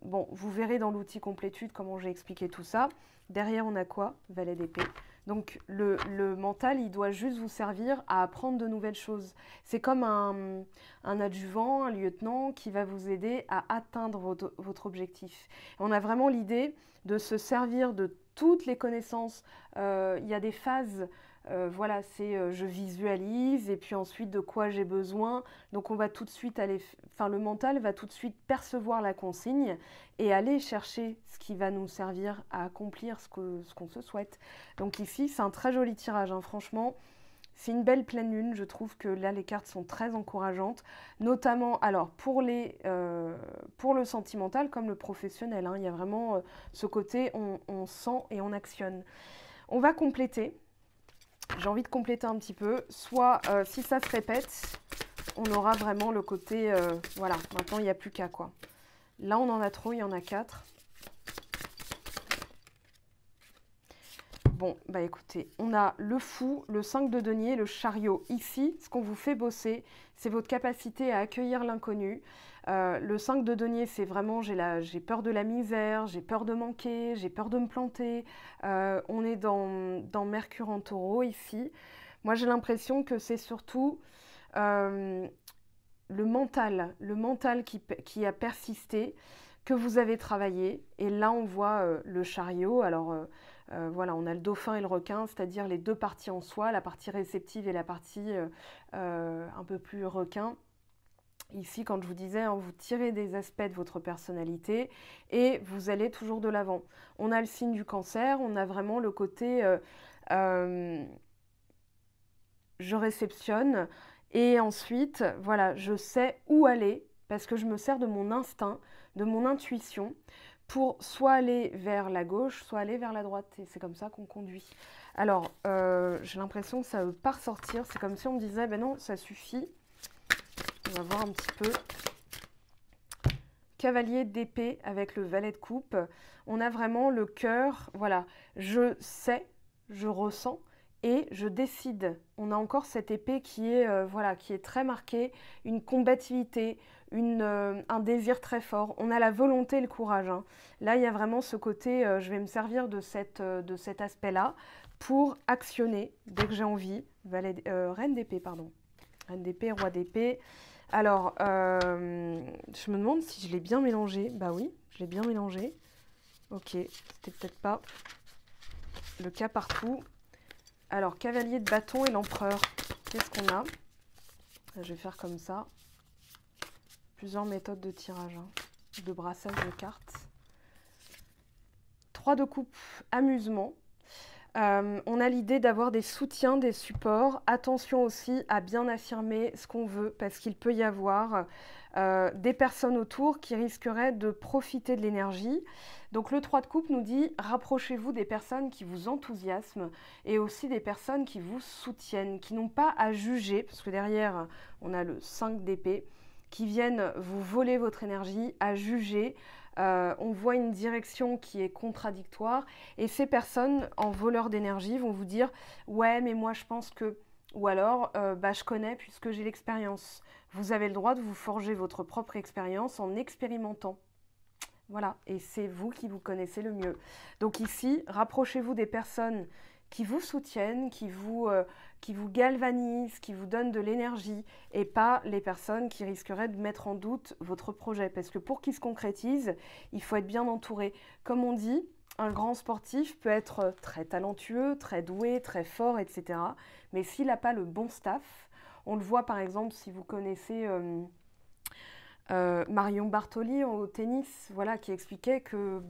S1: Bon, vous verrez dans l'outil complétude comment j'ai expliqué tout ça. Derrière, on a quoi? Valet d'épée. Donc le mental, il doit juste vous servir à apprendre de nouvelles choses. C'est comme un adjuvant, un lieutenant qui va vous aider à atteindre votre objectif. On a vraiment l'idée de se servir de toutes les connaissances. Il y a des phases, voilà, c'est je visualise et puis ensuite de quoi j'ai besoin. Donc on va tout de suite aller, le mental va tout de suite percevoir la consigne et aller chercher ce qui va nous servir à accomplir ce qu'on se souhaite. Donc ici, c'est un très joli tirage, franchement. C'est une belle pleine lune, je trouve que là, les cartes sont très encourageantes, notamment alors pour le sentimental comme le professionnel. Il y a vraiment ce côté, on sent et on actionne. On va compléter. J'ai envie de compléter un petit peu. Soit, si ça se répète, on aura vraiment le côté, voilà, maintenant, il n'y a plus qu'à quoi. Là, on en a trop, il y en a 4. Bon, bah écoutez, on a le fou, le 5 de denier, le chariot. Ici, ce qu'on vous fait bosser, c'est votre capacité à accueillir l'inconnu. Le 5 de denier, c'est vraiment, j'ai peur de la misère, j'ai peur de manquer, j'ai peur de me planter. On est dans Mercure en taureau ici. Moi, j'ai l'impression que c'est surtout le mental qui a persisté, que vous avez travaillé. Et là, on voit le chariot. Alors, voilà, on a le dauphin et le requin, c'est-à-dire les deux parties en soi, la partie réceptive et la partie un peu plus requin. Ici, quand je vous disais, vous tirez des aspects de votre personnalité et vous allez toujours de l'avant. On a le signe du cancer, on a vraiment le côté je réceptionne et ensuite, voilà, je sais où aller parce que je me sers de mon instinct, de mon intuition pour soit aller vers la gauche, soit aller vers la droite. Et c'est comme ça qu'on conduit. Alors, j'ai l'impression que ça ne veut pas ressortir. C'est comme si on me disait, ben non, ça suffit. On va voir un petit peu. Cavalier d'épée avec le valet de coupe. On a vraiment le cœur. Voilà, je sais, je ressens et je décide. On a encore cette épée qui est, voilà, qui est très marquée, une combativité, un désir très fort. On a la volonté et le courage. Là, il y a vraiment ce côté, je vais me servir de cet aspect-là pour actionner dès que j'ai envie. Reine d'épée, pardon. Reine d'épée, roi d'épée. Alors, je me demande si je l'ai bien mélangé. Bah oui, je l'ai bien mélangé. Ok, c'était peut-être pas le cas partout. Alors, cavalier de bâton et l'empereur. Qu'est-ce qu'on a? Je vais faire comme ça. Plusieurs méthodes de tirage, de brassage de cartes. 3 de coupe, amusement. On a l'idée d'avoir des soutiens, des supports. Attention aussi à bien affirmer ce qu'on veut parce qu'il peut y avoir des personnes autour qui risqueraient de profiter de l'énergie. Donc le 3 de coupe nous dit rapprochez-vous des personnes qui vous enthousiasment et aussi des personnes qui vous soutiennent, qui n'ont pas à juger, parce que derrière on a le 5 d'épée, qui viennent vous voler votre énergie, à juger. On voit une direction qui est contradictoire et ces personnes en voleur d'énergie vont vous dire « ouais mais moi je pense que… » ou alors je connais puisque j'ai l'expérience. Vous avez le droit de vous forger votre propre expérience en expérimentant. Voilà, et c'est vous qui vous connaissez le mieux. Donc ici, rapprochez-vous des personnes qui vous soutiennent, qui vous galvanisent, qui vous donnent de l'énergie, et pas les personnes qui risqueraient de mettre en doute votre projet. Parce que pour qu'il se concrétise, il faut être bien entouré. Comme on dit, un grand sportif peut être très talentueux, très doué, très fort, etc. Mais s'il n'a pas le bon staff, on le voit par exemple si vous connaissez Marion Bartoli au tennis, voilà, qui expliquait que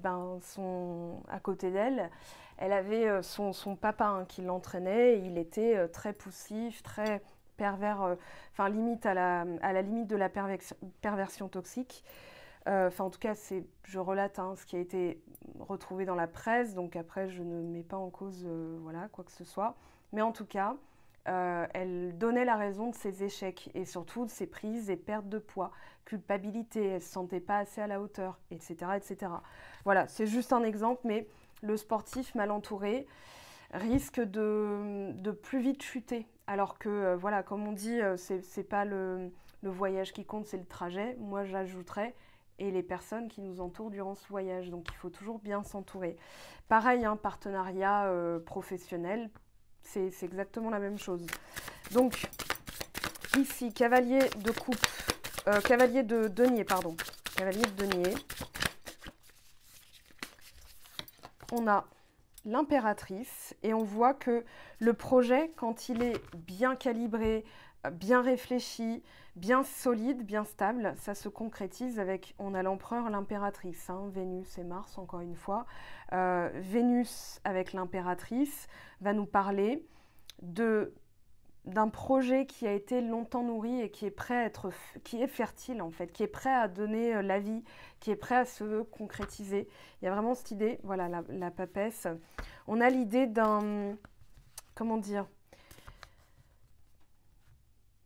S1: à côté d'elle, elle avait son papa hein, qui l'entraînait, et il était très poussif, très pervers, enfin limite à la limite de la perversion toxique. Enfin, en tout cas, je relate hein, ce qui a été retrouvé dans la presse, donc après, je ne mets pas en cause voilà, quoi que ce soit. Mais en tout cas, elle donnait la raison de ses échecs et surtout de ses prises et pertes de poids, culpabilité, elle ne se sentait pas assez à la hauteur, etc., etc. Voilà, c'est juste un exemple, mais le sportif mal entouré risque de plus vite chuter. Alors que, voilà, comme on dit, c'est pas le voyage qui compte, c'est le trajet. Moi, j'ajouterais et les personnes qui nous entourent durant ce voyage. Donc, il faut toujours bien s'entourer. Pareil, un partenariat professionnel, c'est exactement la même chose. Donc, ici, cavalier de coupe, cavalier de denier, pardon. Cavalier de denier. On a l'impératrice et on voit que le projet, quand il est bien calibré, bien réfléchi, bien solide, bien stable, ça se concrétise avec, on a l'empereur, l'impératrice, hein, Vénus et Mars encore une fois. Vénus avec l'impératrice va nous parler d'un projet qui a été longtemps nourri et qui est prêt à être, qui est fertile en fait, qui est prêt à donner la vie, qui est prêt à se concrétiser. Il y a vraiment cette idée, voilà la papesse. On a l'idée d'un, comment dire,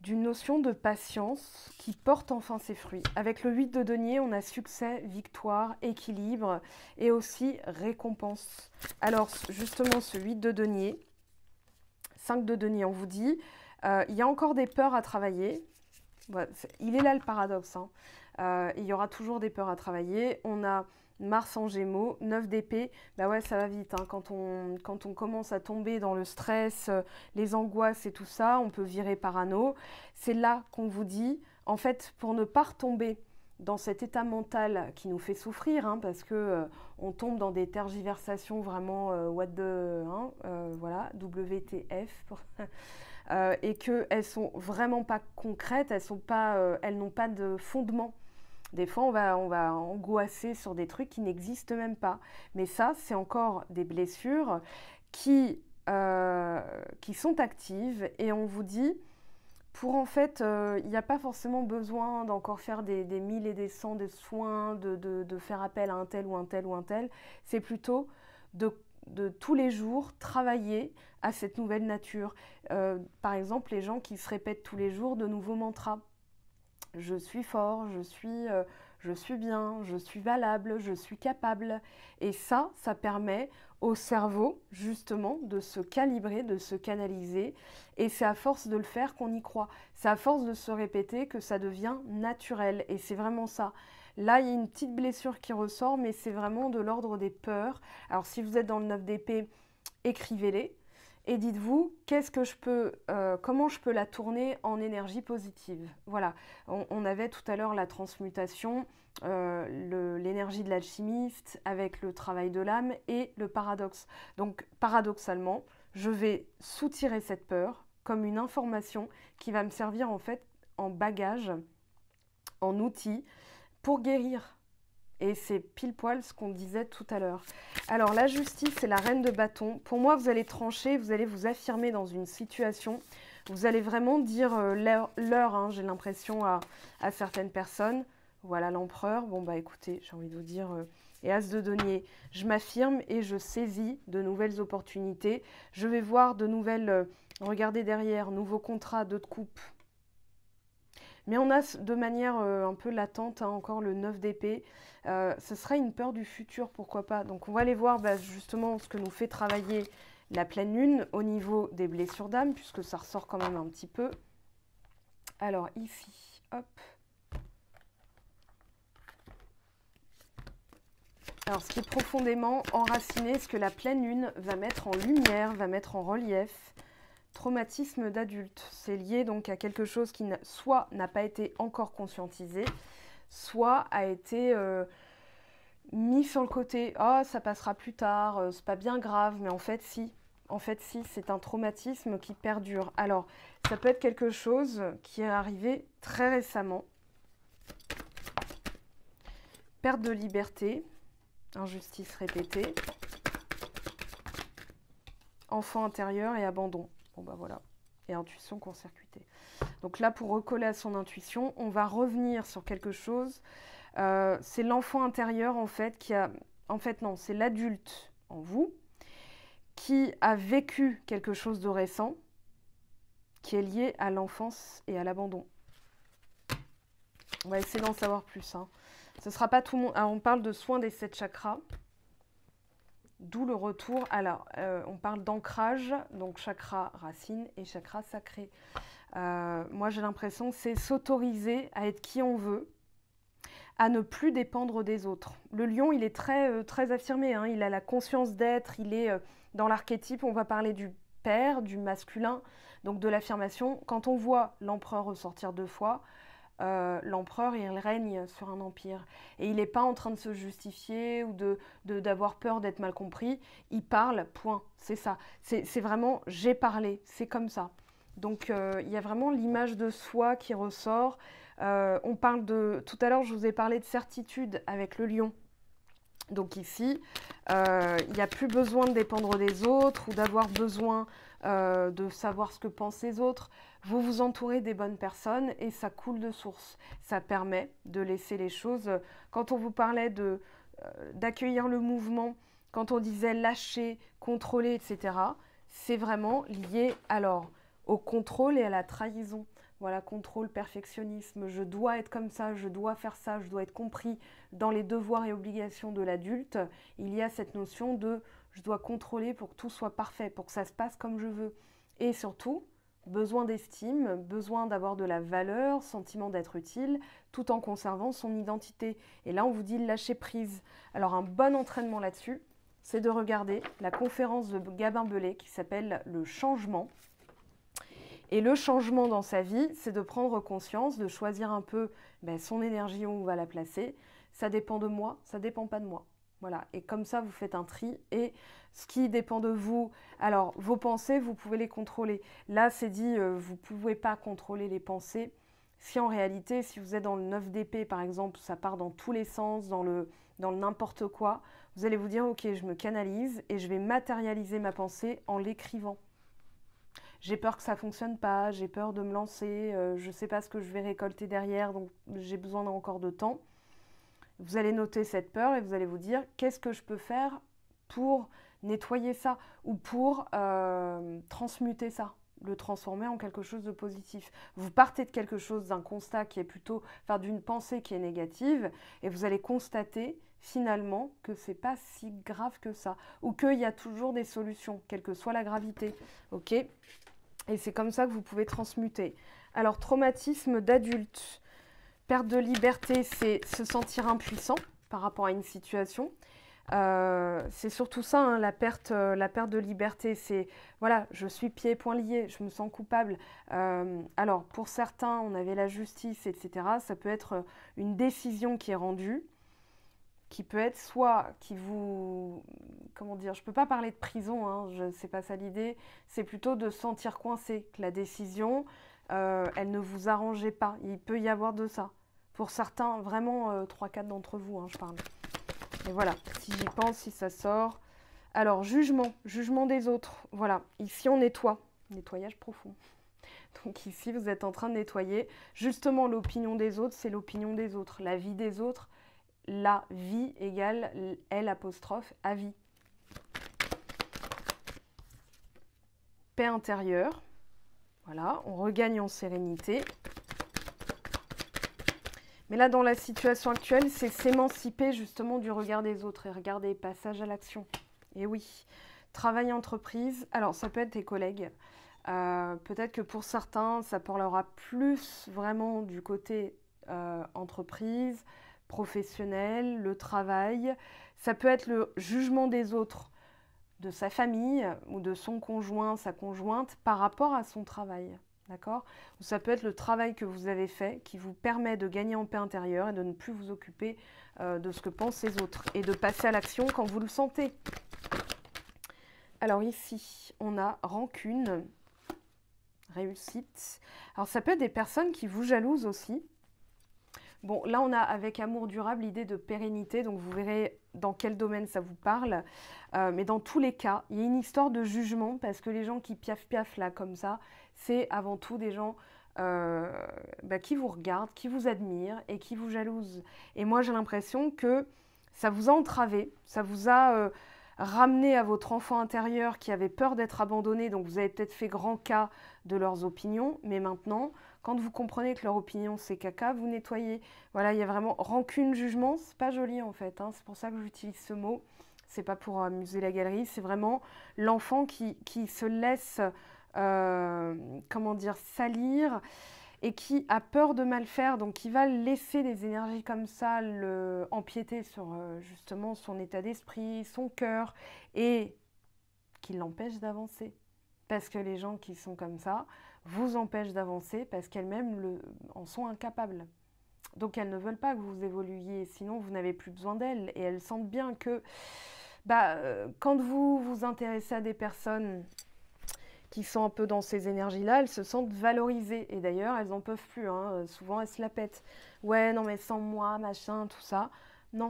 S1: d'une notion de patience qui porte enfin ses fruits. Avec le 8 de denier, on a succès, victoire, équilibre et aussi récompense. Alors justement ce 8 de denier, 5 de denier, on vous dit, il y a encore des peurs à travailler. Voilà, il est là le paradoxe. Hein. Il y aura toujours des peurs à travailler. On a Mars en Gémeaux, 9 d'épée. Bah ouais, ça va vite. Hein. Quand on commence à tomber dans le stress, les angoisses et tout ça, on peut virer parano. C'est là qu'on vous dit, en fait, pour ne pas retomber dans cet état mental qui nous fait souffrir, hein, parce que on tombe dans des tergiversations vraiment what the, hein, voilà, WTF, et qu'elles sont vraiment pas concrètes, elles n'ont pas de fondement. Des fois, on va angoisser sur des trucs qui n'existent même pas. Mais ça, c'est encore des blessures qui sont actives et on vous dit, pour en fait, il n'y a pas forcément besoin d'encore faire des 1000 et des 100 de soins, de faire appel à un tel ou un tel ou un tel. C'est plutôt de tous les jours travailler à cette nouvelle nature. Par exemple, les gens qui se répètent tous les jours de nouveaux mantras. Je suis fort, je suis bien, je suis valable, je suis capable. Et ça permet au cerveau, justement, de se calibrer, de se canaliser. Et c'est à force de le faire qu'on y croit. C'est à force de se répéter que ça devient naturel. Et c'est vraiment ça. Là, il y a une petite blessure qui ressort, mais c'est vraiment de l'ordre des peurs. Alors, si vous êtes dans le 9 d'épée, écrivez-les. Et dites-vous, comment je peux la tourner en énergie positive. Voilà, on avait tout à l'heure la transmutation, l'énergie de l'alchimiste avec le travail de l'âme et le paradoxe. Donc paradoxalement, je vais soutirer cette peur comme une information qui va me servir en fait en bagage, en outil pour guérir. Et c'est pile poil ce qu'on disait tout à l'heure. Alors la justice, c'est la reine de bâton. Pour moi, vous allez trancher, vous allez vous affirmer dans une situation. Vous allez vraiment dire l'heure, hein, j'ai l'impression, à certaines personnes. Voilà l'empereur. Bon bah écoutez, j'ai envie de vous dire, et as de denier, je m'affirme et je saisis de nouvelles opportunités. Je vais voir de nouvelles, regardez derrière, nouveaux contrats, d'autres coupes. Mais on a de manière un peu latente, hein, encore le 9 d'épée. Ce serait une peur du futur, pourquoi pas. Donc on va aller voir justement ce que nous fait travailler la pleine lune au niveau des blessures d'âme, puisque ça ressort quand même un petit peu. Alors ici, hop. Alors, ce qui est profondément enraciné, ce que la pleine lune va mettre en lumière, va mettre en relief, traumatisme d'adulte. C'est lié donc à quelque chose qui soit n'a pas été encore conscientisé, soit a été mis sur le côté. Oh, ça passera plus tard, c'est pas bien grave, mais en fait, si. En fait, si, c'est un traumatisme qui perdure. Alors, ça peut être quelque chose qui est arrivé très récemment. Perte de liberté. Injustice répétée, enfant intérieur et abandon. Bon bah voilà, et intuition court-circuitée. Donc là, pour recoller à son intuition, on va revenir sur quelque chose. C'est l'enfant intérieur en fait qui a... En fait non, c'est l'adulte en vous qui a vécu quelque chose de récent qui est lié à l'enfance et à l'abandon. On va essayer d'en savoir plus. Hein. Ce ne sera pas tout le monde. Alors, on parle de soins des 7 chakras. D'où le retour. Alors, on parle d'ancrage, donc chakra racine et chakra sacré. Moi, j'ai l'impression que c'est s'autoriser à être qui on veut, à ne plus dépendre des autres. Le lion, il est très affirmé. Hein, il a la conscience d'être. Il est dans l'archétype. On va parler du père, du masculin, donc de l'affirmation. Quand on voit l'empereur ressortir 2 fois, l'empereur, il règne sur un empire. Et il n'est pas en train de se justifier ou d'avoir peur d'être mal compris. Il parle, point. C'est ça. C'est vraiment, j'ai parlé. C'est comme ça. Donc, il y a vraiment l'image de soi qui ressort. On parle de... Tout à l'heure, je vous ai parlé de certitude avec le lion. Donc ici, il n'y a plus besoin de dépendre des autres ou d'avoir besoin de savoir ce que pensent les autres. Vous vous entourez des bonnes personnes et ça coule de source. Ça permet de laisser les choses... Quand on vous parlait d'accueillir le mouvement, quand on disait lâcher, contrôler, etc., c'est vraiment lié alors au contrôle et à la trahison. Voilà, contrôle, perfectionnisme, je dois être comme ça, je dois faire ça, je dois être compris dans les devoirs et obligations de l'adulte. Il y a cette notion de je dois contrôler pour que tout soit parfait, pour que ça se passe comme je veux. Et surtout, besoin d'estime, besoin d'avoir de la valeur, sentiment d'être utile, tout en conservant son identité. Et là, on vous dit lâcher prise. Alors, un bon entraînement là-dessus, c'est de regarder la conférence de Gabin Bellet qui s'appelle « Le changement ». Et le changement dans sa vie, c'est de prendre conscience, de choisir un peu son énergie où on va la placer. Ça dépend de moi, ça ne dépend pas de moi. Voilà. Et comme ça, vous faites un tri. Et ce qui dépend de vous, alors vos pensées, vous pouvez les contrôler. Là, c'est dit, vous ne pouvez pas contrôler les pensées. Si en réalité, si vous êtes dans le 9 d'épée, par exemple, ça part dans tous les sens, dans le n'importe quoi, vous allez vous dire, ok, je me canalise et je vais matérialiser ma pensée en l'écrivant. J'ai peur que ça ne fonctionne pas, j'ai peur de me lancer, je ne sais pas ce que je vais récolter derrière, donc j'ai besoin encore de temps. Vous allez noter cette peur et vous allez vous dire, qu'est-ce que je peux faire pour nettoyer ça ou pour transmuter ça, le transformer en quelque chose de positif. Vous partez de quelque chose, d'un constat qui est plutôt, enfin d'une pensée qui est négative, et vous allez constater finalement que c'est pas si grave que ça, ou qu'il y a toujours des solutions, quelle que soit la gravité. Ok ? Et c'est comme ça que vous pouvez transmuter. Alors, traumatisme d'adulte, perte de liberté, c'est se sentir impuissant par rapport à une situation. C'est surtout ça, hein, la perte de liberté. C'est, voilà, je suis pieds et poings liés, je me sens coupable. Alors, pour certains, on avait la justice, etc. Ça peut être une décision qui est rendue, qui peut être soit qui vous... Comment dire, je ne peux pas parler de prison, hein, c'est pas ça l'idée. C'est plutôt de se sentir coincé, que la décision, elle ne vous arrangeait pas. Il peut y avoir de ça. Pour certains, vraiment 3-4 d'entre vous, hein, je parle. Et voilà, si j'y pense, si ça sort. Alors, jugement des autres. Voilà, ici on nettoie. Nettoyage profond. Donc ici, vous êtes en train de nettoyer. Justement, l'opinion des autres, c'est l'opinion des autres. La vie des autres, la vie égale L apostrophe avis. Paix intérieure. Voilà, on regagne en sérénité. Mais là, dans la situation actuelle, c'est s'émanciper justement du regard des autres. Et regardez, passage à l'action. Et oui, travail entreprise. Alors, ça peut être tes collègues. Peut-être que pour certains, ça parlera plus vraiment du côté entreprise. professionnel, le travail. Ça peut être le jugement des autres, de sa famille ou de son conjoint, sa conjointe, par rapport à son travail. D'accord? Ou ça peut être le travail que vous avez fait qui vous permet de gagner en paix intérieure et de ne plus vous occuper de ce que pensent les autres et de passer à l'action quand vous le sentez. Alors ici, on a rancune, réussite. Alors ça peut être des personnes qui vous jalousent aussi. Bon, là, on a avec amour durable l'idée de pérennité, donc vous verrez dans quel domaine ça vous parle. Mais dans tous les cas, il y a une histoire de jugement, parce que les gens qui piaf-piaf là, comme ça, c'est avant tout des gens qui vous regardent, qui vous admirent et qui vous jalousent. Et moi, j'ai l'impression que ça vous a entravé, ça vous a ramené à votre enfant intérieur qui avait peur d'être abandonné, donc vous avez peut-être fait grand cas de leurs opinions, mais maintenant, quand vous comprenez que leur opinion c'est caca, vous nettoyez. Voilà, il y a vraiment rancune, jugement, c'est pas joli en fait, hein, c'est pour ça que j'utilise ce mot. C'est pas pour amuser la galerie, c'est vraiment l'enfant qui se laisse, comment dire, salir et qui a peur de mal faire, donc qui va laisser des énergies comme ça empiéter sur justement son état d'esprit, son cœur, et qui l'empêche d'avancer. Parce que les gens qui sont comme ça vous empêchent d'avancer parce qu'elles-mêmes en sont incapables. Donc elles ne veulent pas que vous évoluiez, sinon vous n'avez plus besoin d'elles. Et elles sentent bien que quand vous vous intéressez à des personnes qui sont un peu dans ces énergies-là, elles se sentent valorisées. Et d'ailleurs, elles n'en peuvent plus. Hein. Souvent, elles se la pètent. Ouais, non mais sans moi, machin, tout ça. Non,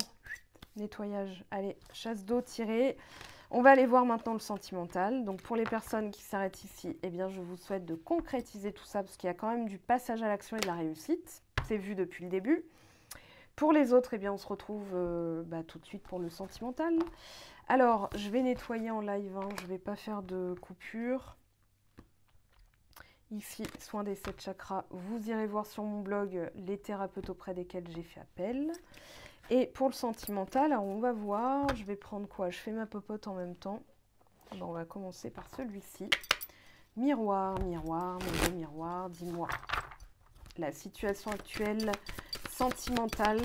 S1: nettoyage. Allez, chasse d'eau tirée. On va aller voir maintenant le sentimental. Donc pour les personnes qui s'arrêtent ici, eh bien je vous souhaite de concrétiser tout ça parce qu'il y a quand même du passage à l'action et de la réussite. C'est vu depuis le début. Pour les autres, eh bien on se retrouve tout de suite pour le sentimental. Alors, je vais nettoyer en live, hein. Je ne vais pas faire de coupure. Ici, soin des 7 chakras. Vous irez voir sur mon blog les thérapeutes auprès desquels j'ai fait appel. Et pour le sentimental, alors on va voir, je vais prendre quoi? Je fais ma popote en même temps. On va commencer par celui-ci. Miroir, miroir, mon beau miroir, dis-moi. La situation actuelle sentimentale,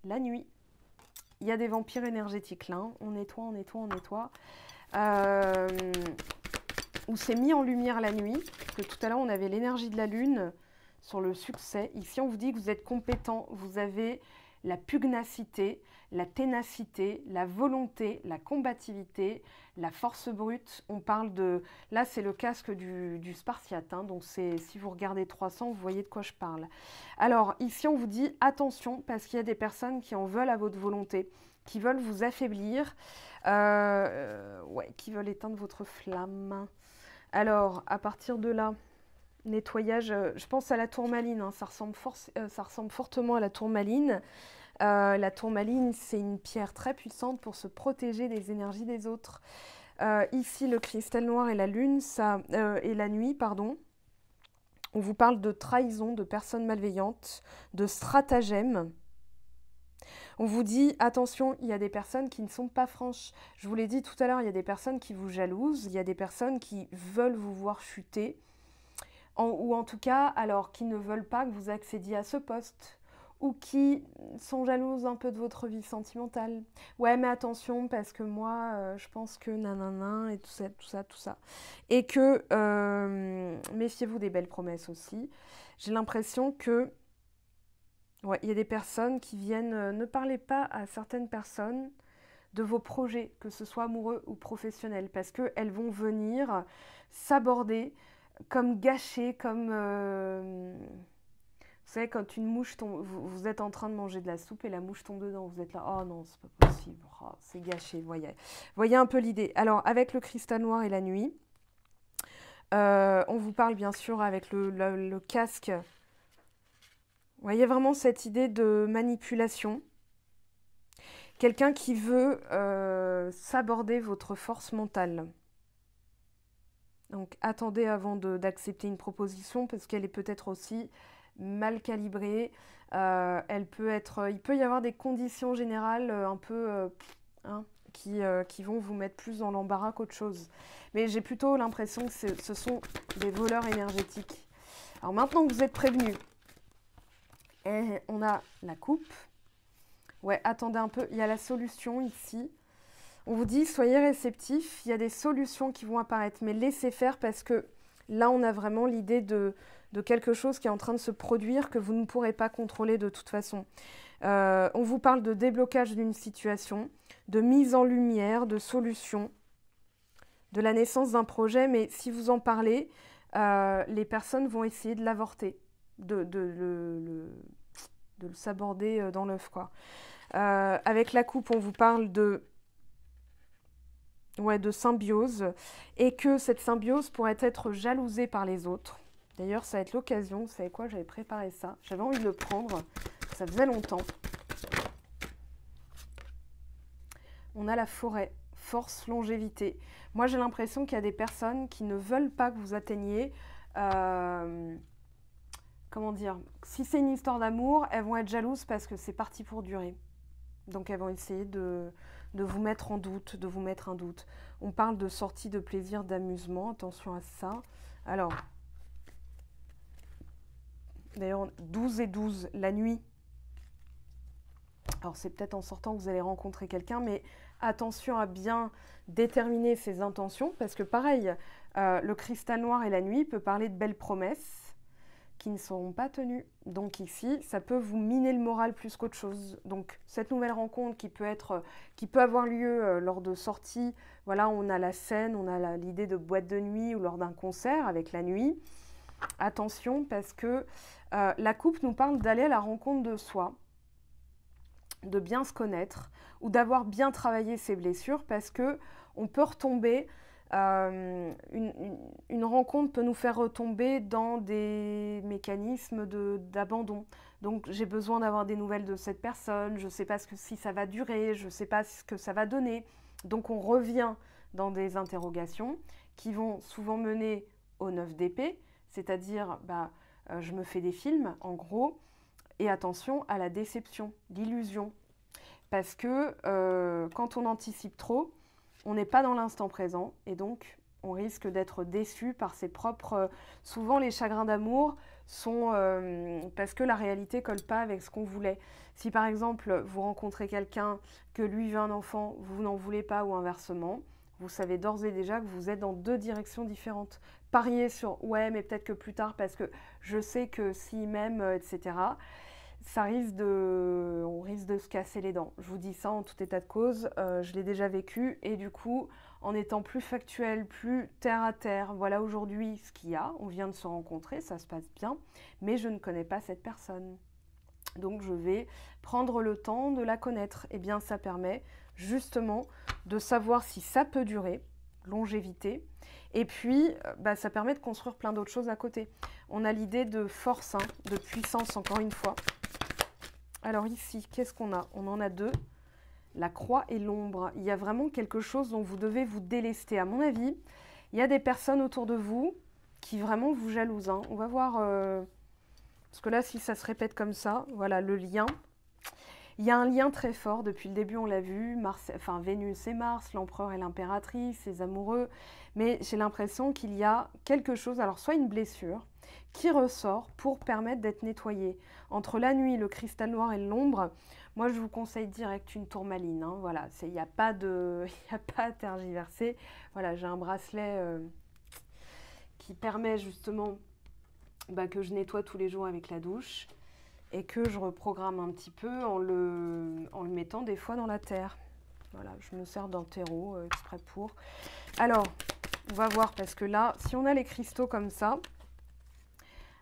S1: la nuit. Il y a des vampires énergétiques là, hein. On nettoie, on nettoie, on nettoie. Où c'est mis en lumière la nuit. Parce que tout à l'heure, on avait l'énergie de la lune sur le succès. Ici, on vous dit que vous êtes compétent, vous avez la pugnacité, la ténacité, la volonté, la combativité, la force brute. On parle de... Là, c'est le casque du Spartiate. Hein, donc, si vous regardez 300, vous voyez de quoi je parle. Alors, ici, on vous dit attention, parce qu'il y a des personnes qui en veulent à votre volonté, qui veulent vous affaiblir, qui veulent éteindre votre flamme. Alors, à partir de là... Nettoyage, je pense à la tourmaline, hein, ça ressemble fortement à la tourmaline. La tourmaline, c'est une pierre très puissante pour se protéger des énergies des autres. Ici, le cristal noir et la lune, et la nuit, pardon. On vous parle de trahison, de personnes malveillantes, de stratagèmes. On vous dit, attention, il y a des personnes qui ne sont pas franches. Je vous l'ai dit tout à l'heure, il y a des personnes qui vous jalousent, il y a des personnes qui veulent vous voir chuter. Ou en tout cas, alors qui ne veulent pas que vous accédiez à ce poste, ou qui sont jalouses un peu de votre vie sentimentale. Ouais, mais attention, parce que moi, je pense que nanana, et tout ça, tout ça, tout ça. Et que, méfiez-vous des belles promesses aussi. J'ai l'impression que, ouais, il y a des personnes qui viennent, ne parlez pas à certaines personnes de vos projets, que ce soit amoureux ou professionnels, parce qu'elles vont venir s'aborder comme gâché, comme... vous savez, quand une mouche tombe... Vous êtes en train de manger de la soupe et la mouche tombe dedans. Vous êtes là, oh non, c'est pas possible. Oh, c'est gâché, voyez un peu l'idée. Alors, avec le cristal noir et la nuit, on vous parle bien sûr avec le casque. Vous voyez vraiment cette idée de manipulation. Quelqu'un qui veut s'aborder votre force mentale. Donc attendez avant d'accepter une proposition parce qu'elle est peut-être aussi mal calibrée. Il peut y avoir des conditions générales un peu qui vont vous mettre plus dans l'embarras qu'autre chose. Mais j'ai plutôt l'impression que ce sont des voleurs énergétiques. Alors maintenant que vous êtes prévenus, Et on a la coupe. Ouais, attendez un peu, il y a la solution ici. On vous dit, soyez réceptifs, il y a des solutions qui vont apparaître, mais laissez faire parce que là, on a vraiment l'idée de quelque chose qui est en train de se produire que vous ne pourrez pas contrôler de toute façon. On vous parle de déblocage d'une situation, de mise en lumière, de solution, de la naissance d'un projet, mais si vous en parlez, les personnes vont essayer de l'avorter, de le saborder dans l'œuf, quoi. Avec la coupe, on vous parle de symbiose, et que cette symbiose pourrait être jalousée par les autres. D'ailleurs, ça va être l'occasion, vous savez quoi, j'avais préparé ça, j'avais envie de le prendre, ça faisait longtemps. On a la forêt, force, longévité. Moi, j'ai l'impression qu'il y a des personnes qui ne veulent pas que vous atteigniez, comment dire, si c'est une histoire d'amour, elles vont être jalouses parce que c'est parti pour durer. Donc, elles vont essayer de vous mettre en doute, de vous mettre un doute. On parle de sortie de plaisir, d'amusement, attention à ça. Alors, d'ailleurs, 12 et 12, la nuit. Alors, c'est peut-être en sortant que vous allez rencontrer quelqu'un, mais attention à bien déterminer ses intentions, parce que pareil, le cristal noir et la nuit peut parler de belles promesses qui ne seront pas tenues. Donc ici, ça peut vous miner le moral plus qu'autre chose. Donc cette nouvelle rencontre qui peut avoir lieu lors de sorties, voilà, on a la scène, on a l'idée de boîte de nuit ou lors d'un concert avec la nuit. Attention, parce que la coupe nous parle d'aller à la rencontre de soi, de bien se connaître ou d'avoir bien travaillé ses blessures, parce que on peut retomber, une rencontre peut nous faire retomber dans des mécanismes d'abandon. Donc j'ai besoin d'avoir des nouvelles de cette personne, je ne sais pas si ça va durer, je ne sais pas ce que ça va donner. Donc on revient dans des interrogations qui vont souvent mener au 9 d'épée, c'est-à-dire je me fais des films en gros. Et attention à la déception, l'illusion. Parce que quand on anticipe trop, on n'est pas dans l'instant présent et donc on risque d'être déçu par ses propres... souvent les chagrins d'amour sont parce que la réalité ne colle pas avec ce qu'on voulait. Si par exemple vous rencontrez quelqu'un, que lui veut un enfant, vous n'en voulez pas ou inversement, vous savez d'ores et déjà que vous êtes dans deux directions différentes. Parier sur « ouais mais peut-être que plus tard parce que je sais que s'il m'aime, etc. » on risque de se casser les dents. Je vous dis ça en tout état de cause, je l'ai déjà vécu et du coup, en étant plus factuel, plus terre à terre, voilà aujourd'hui ce qu'il y a, on vient de se rencontrer, ça se passe bien, mais je ne connais pas cette personne. Donc je vais prendre le temps de la connaître. Et bien ça permet justement de savoir si ça peut durer, longévité, et puis ça permet de construire plein d'autres choses à côté. On a l'idée de force, de puissance encore une fois. Alors ici, qu'est-ce qu'on a? On en a deux, la croix et l'ombre. Il y a vraiment quelque chose dont vous devez vous délester. À mon avis, il y a des personnes autour de vous qui vraiment vous jalousent. On va voir, parce que là, si ça se répète comme ça, voilà, le lien. Il y a un lien très fort, depuis le début on l'a vu, Vénus et Mars, l'empereur et l'impératrice, les amoureux. Mais j'ai l'impression qu'il y a quelque chose, alors soit une blessure, qui ressort pour permettre d'être nettoyé. Entre la nuit, le cristal noir et l'ombre, moi je vous conseille direct une tourmaline. Voilà, il n'y a pas à tergiverser. Voilà, j'ai un bracelet qui permet justement que je nettoie tous les jours avec la douche et que je reprogramme un petit peu en le mettant des fois dans la terre. Voilà, je me sers d'un terreau exprès pour. Alors, on va voir parce que là, si on a les cristaux comme ça,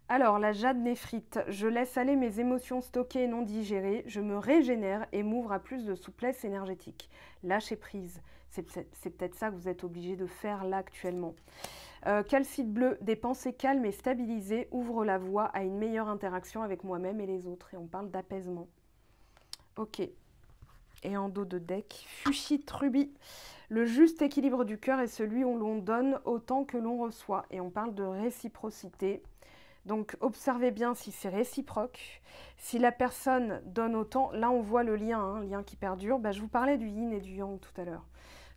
S1: alors, la jade néphrite, je laisse aller mes émotions stockées et non digérées, je me régénère et m'ouvre à plus de souplesse énergétique. Lâcher prise, c'est peut-être ça que vous êtes obligé de faire là actuellement. Calcite bleu, des pensées calmes et stabilisées ouvrent la voie à une meilleure interaction avec moi-même et les autres. Et on parle d'apaisement. Ok. Et en dos de deck, fuchsite rubis. Le juste équilibre du cœur est celui où l'on donne autant que l'on reçoit. Et on parle de réciprocité. Donc, observez bien si c'est réciproque. Si la personne donne autant, là, on voit le lien, lien qui perdure. Je vous parlais du yin et du yang tout à l'heure.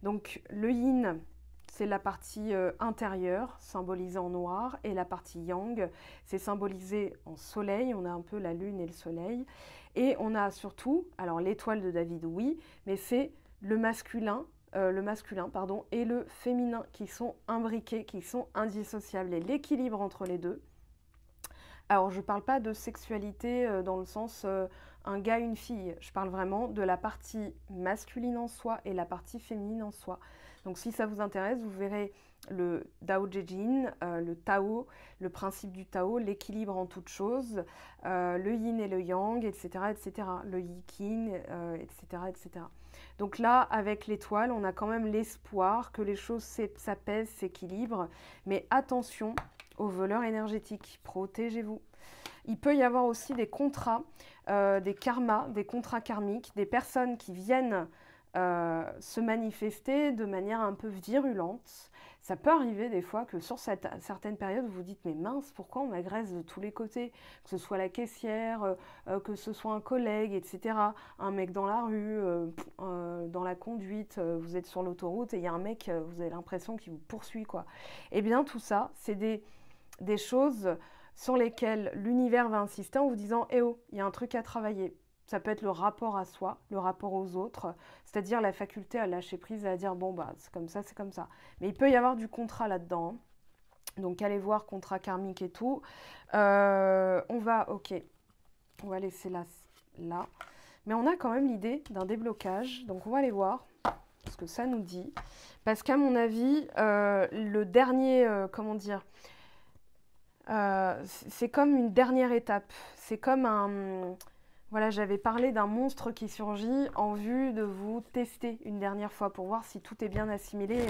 S1: Donc, le yin, c'est la partie intérieure, symbolisée en noir, et la partie yang, c'est symbolisé en soleil, on a un peu la lune et le soleil, et on a surtout, alors l'étoile de David, oui, mais c'est le masculin, pardon, et le féminin qui sont imbriqués, qui sont indissociables, et l'équilibre entre les deux. Alors, je ne parle pas de sexualité dans le sens un gars, une fille. Je parle vraiment de la partie masculine en soi et la partie féminine en soi. Donc, si ça vous intéresse, vous verrez le Dao De Jing, le Tao, le principe du Tao, l'équilibre en toute chose, le yin et le yang, etc., etc., le yi yin, etc., etc. Donc là, avec l'étoile, on a quand même l'espoir que les choses s'apaisent, s'équilibrent. Mais attention aux voleurs énergétiques, protégez-vous. Il peut y avoir aussi des contrats, des karmas, des contrats karmiques, des personnes qui viennent se manifester de manière un peu virulente. Ça peut arriver des fois que sur certaines périodes, vous vous dites « mais mince, pourquoi on m'agresse de tous les côtés ?» Que ce soit la caissière, que ce soit un collègue, etc. Un mec dans la rue, dans la conduite, vous êtes sur l'autoroute et il y a un mec, vous avez l'impression qu'il vous poursuit, quoi. Eh bien, tout ça, c'est des choses sur lesquelles l'univers va insister en vous disant « eh oh, il y a un truc à travailler ». Ça peut être le rapport à soi, le rapport aux autres, c'est-à-dire la faculté à lâcher prise et à dire « bon, bah, c'est comme ça, c'est comme ça ». Mais il peut y avoir du contrat là-dedans. Donc, allez voir contrat karmique et tout. On va laisser là. Mais on a quand même l'idée d'un déblocage. Donc, on va aller voir ce que ça nous dit. Parce qu'à mon avis, le dernier, c'est comme une dernière étape. C'est comme un... Voilà, j'avais parlé d'un monstre qui surgit en vue de vous tester une dernière fois pour voir si tout est bien assimilé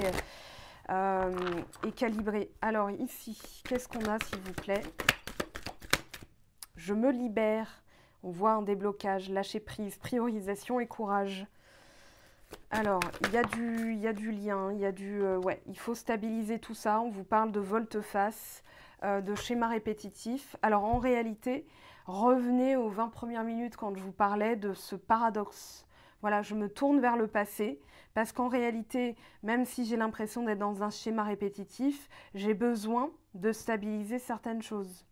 S1: et calibré. Alors ici, qu'est-ce qu'on a s'il vous plaît? Je me libère. On voit un déblocage, lâcher prise, priorisation et courage. Alors, il y a du lien, il faut stabiliser tout ça. On vous parle de volte-face, de schéma répétitif. Alors, en réalité, revenez aux 20 premières minutes quand je vous parlais de ce paradoxe. Voilà, je me tourne vers le passé parce qu'en réalité, même si j'ai l'impression d'être dans un schéma répétitif, j'ai besoin de stabiliser certaines choses,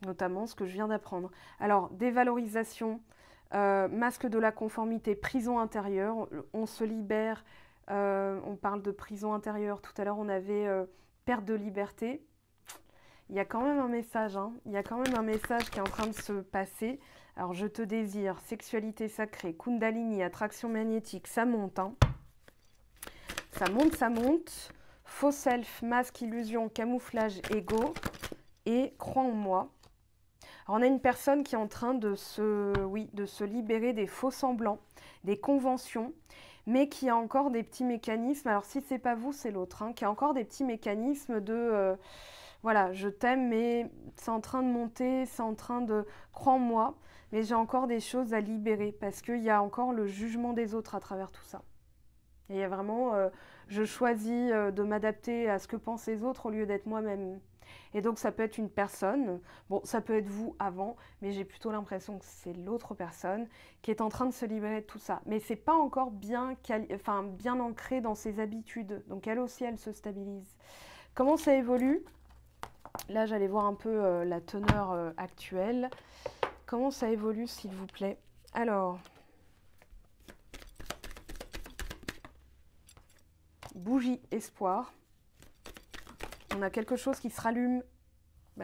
S1: notamment ce que je viens d'apprendre. Alors, dévalorisation, masque de la conformité, prison intérieure, on se libère, on parle de prison intérieure, tout à l'heure on avait perte de liberté. Il y a quand même un message, hein. Il y a quand même un message qui est en train de se passer. Alors je te désire, sexualité sacrée, kundalini, attraction magnétique, ça monte, hein. Ça monte. Faux self, masque, illusion, camouflage, ego et crois en moi. Alors, on a une personne qui est en train de se libérer des faux semblants, des conventions, mais qui a encore des petits mécanismes. Alors, si c'est pas vous, c'est l'autre, hein, qui a encore des petits mécanismes de voilà, je t'aime, mais c'est en train de monter, c'est en train de croire en moi, mais j'ai encore des choses à libérer parce qu'il y a encore le jugement des autres à travers tout ça. Et il y a vraiment, je choisis de m'adapter à ce que pensent les autres au lieu d'être moi-même. Et donc ça peut être une personne, bon ça peut être vous avant, mais j'ai plutôt l'impression que c'est l'autre personne qui est en train de se libérer de tout ça. Mais c'est pas encore bien ancré dans ses habitudes, donc elle aussi elle se stabilise. Comment ça évolue? Là j'allais voir un peu la teneur actuelle. Comment ça évolue s'il vous plaît? Alors, bougie espoir. On a quelque chose qui se rallume,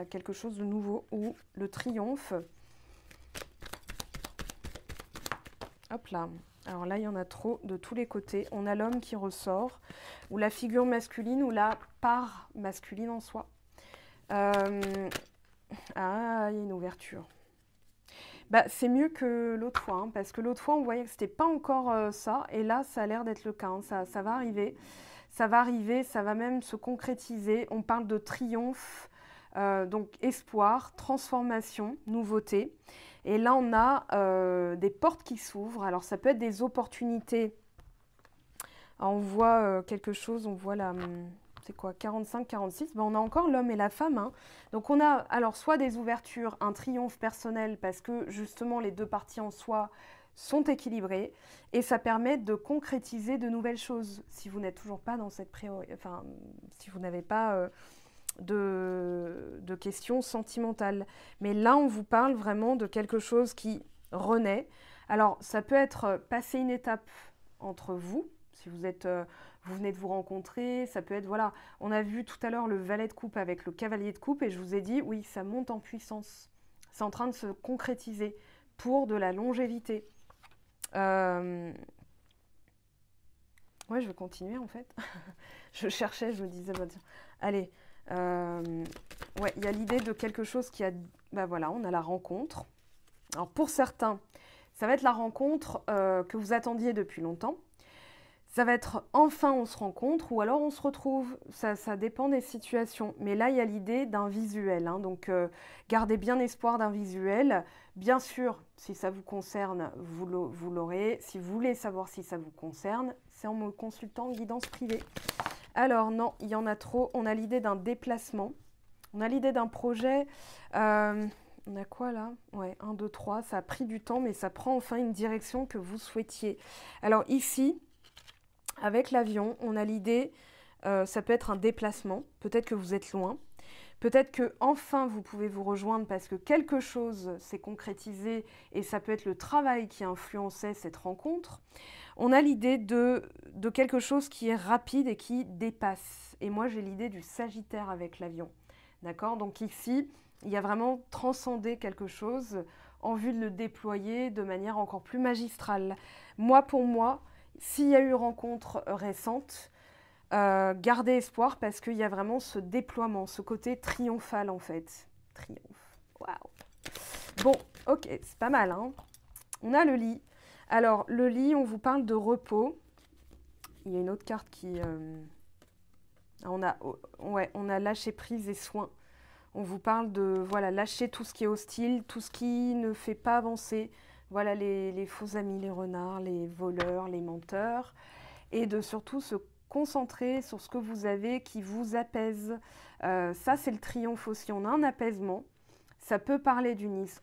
S1: quelque chose de nouveau, ou le triomphe. Hop là. Alors là, il y en a trop de tous les côtés. On a l'homme qui ressort, ou la figure masculine, ou la part masculine en soi. Ah, il y a une ouverture. C'est mieux que l'autre fois, hein, parce que l'autre fois, on voyait que ce n'était pas encore ça, et là, ça a l'air d'être le cas. Hein, ça va arriver. Ça va arriver, ça va même se concrétiser. On parle de triomphe, donc espoir, transformation, nouveauté. Et là, on a des portes qui s'ouvrent. Alors, ça peut être des opportunités. Alors, on voit quelque chose, on voit la... C'est quoi, 45, 46 on a encore l'homme et la femme. Hein. Donc, on a alors soit des ouvertures, un triomphe personnel, parce que justement, les deux parties en soi sont équilibrées et ça permet de concrétiser de nouvelles choses. Si vous n'êtes toujours pas dans cette enfin, si vous n'avez pas de questions sentimentales. Mais là, on vous parle vraiment de quelque chose qui renaît. Alors, ça peut être passer une étape entre vous, si vous êtes, vous venez de vous rencontrer, ça peut être, voilà, on a vu tout à l'heure le valet de coupe avec le cavalier de coupe et je vous ai dit, oui, ça monte en puissance. C'est en train de se concrétiser pour de la longévité. Ouais, je vais continuer en fait. Je cherchais, je me disais, bah, tiens, allez, ouais, il y a l'idée de quelque chose qui a, bah voilà, on a la rencontre. Alors pour certains, ça va être la rencontre que vous attendiez depuis longtemps. Ça va être enfin on se rencontre ou alors on se retrouve. Ça dépend des situations. Mais là, il y a l'idée d'un visuel. Hein. Donc, gardez bien espoir d'un visuel. Bien sûr, si ça vous concerne, vous l'aurez. Si vous voulez savoir si ça vous concerne, c'est en me consultant en guidance privée. Alors, non, il y en a trop. On a l'idée d'un déplacement. On a l'idée d'un projet. On a quoi là? Ouais, 1, 2, 3. Ça a pris du temps, mais ça prend enfin une direction que vous souhaitiez. Alors ici, avec l'avion, on a l'idée, ça peut être un déplacement. Peut-être que vous êtes loin. Peut-être que enfin vous pouvez vous rejoindre parce que quelque chose s'est concrétisé et ça peut être le travail qui influençait cette rencontre. On a l'idée de quelque chose qui est rapide et qui dépasse. Et moi, j'ai l'idée du Sagittaire avec l'avion. D'accord? Donc ici, il y a vraiment transcendé quelque chose en vue de le déployer de manière encore plus magistrale. Moi, pour moi, s'il y a eu rencontre récente, gardez espoir parce qu'il y a vraiment ce déploiement, ce côté triomphal en fait. Triomphe. Waouh. Bon, ok, c'est pas mal. Hein. On a le lit. Alors, le lit, on vous parle de repos. Il y a une autre carte qui... on a lâché prise et soin. On vous parle de voilà, lâcher tout ce qui est hostile, tout ce qui ne fait pas avancer. Voilà les faux amis, les renards, les voleurs, les menteurs. Et de surtout se concentrer sur ce que vous avez qui vous apaise. Ça, c'est le triomphe aussi. On a un apaisement. Ça peut parler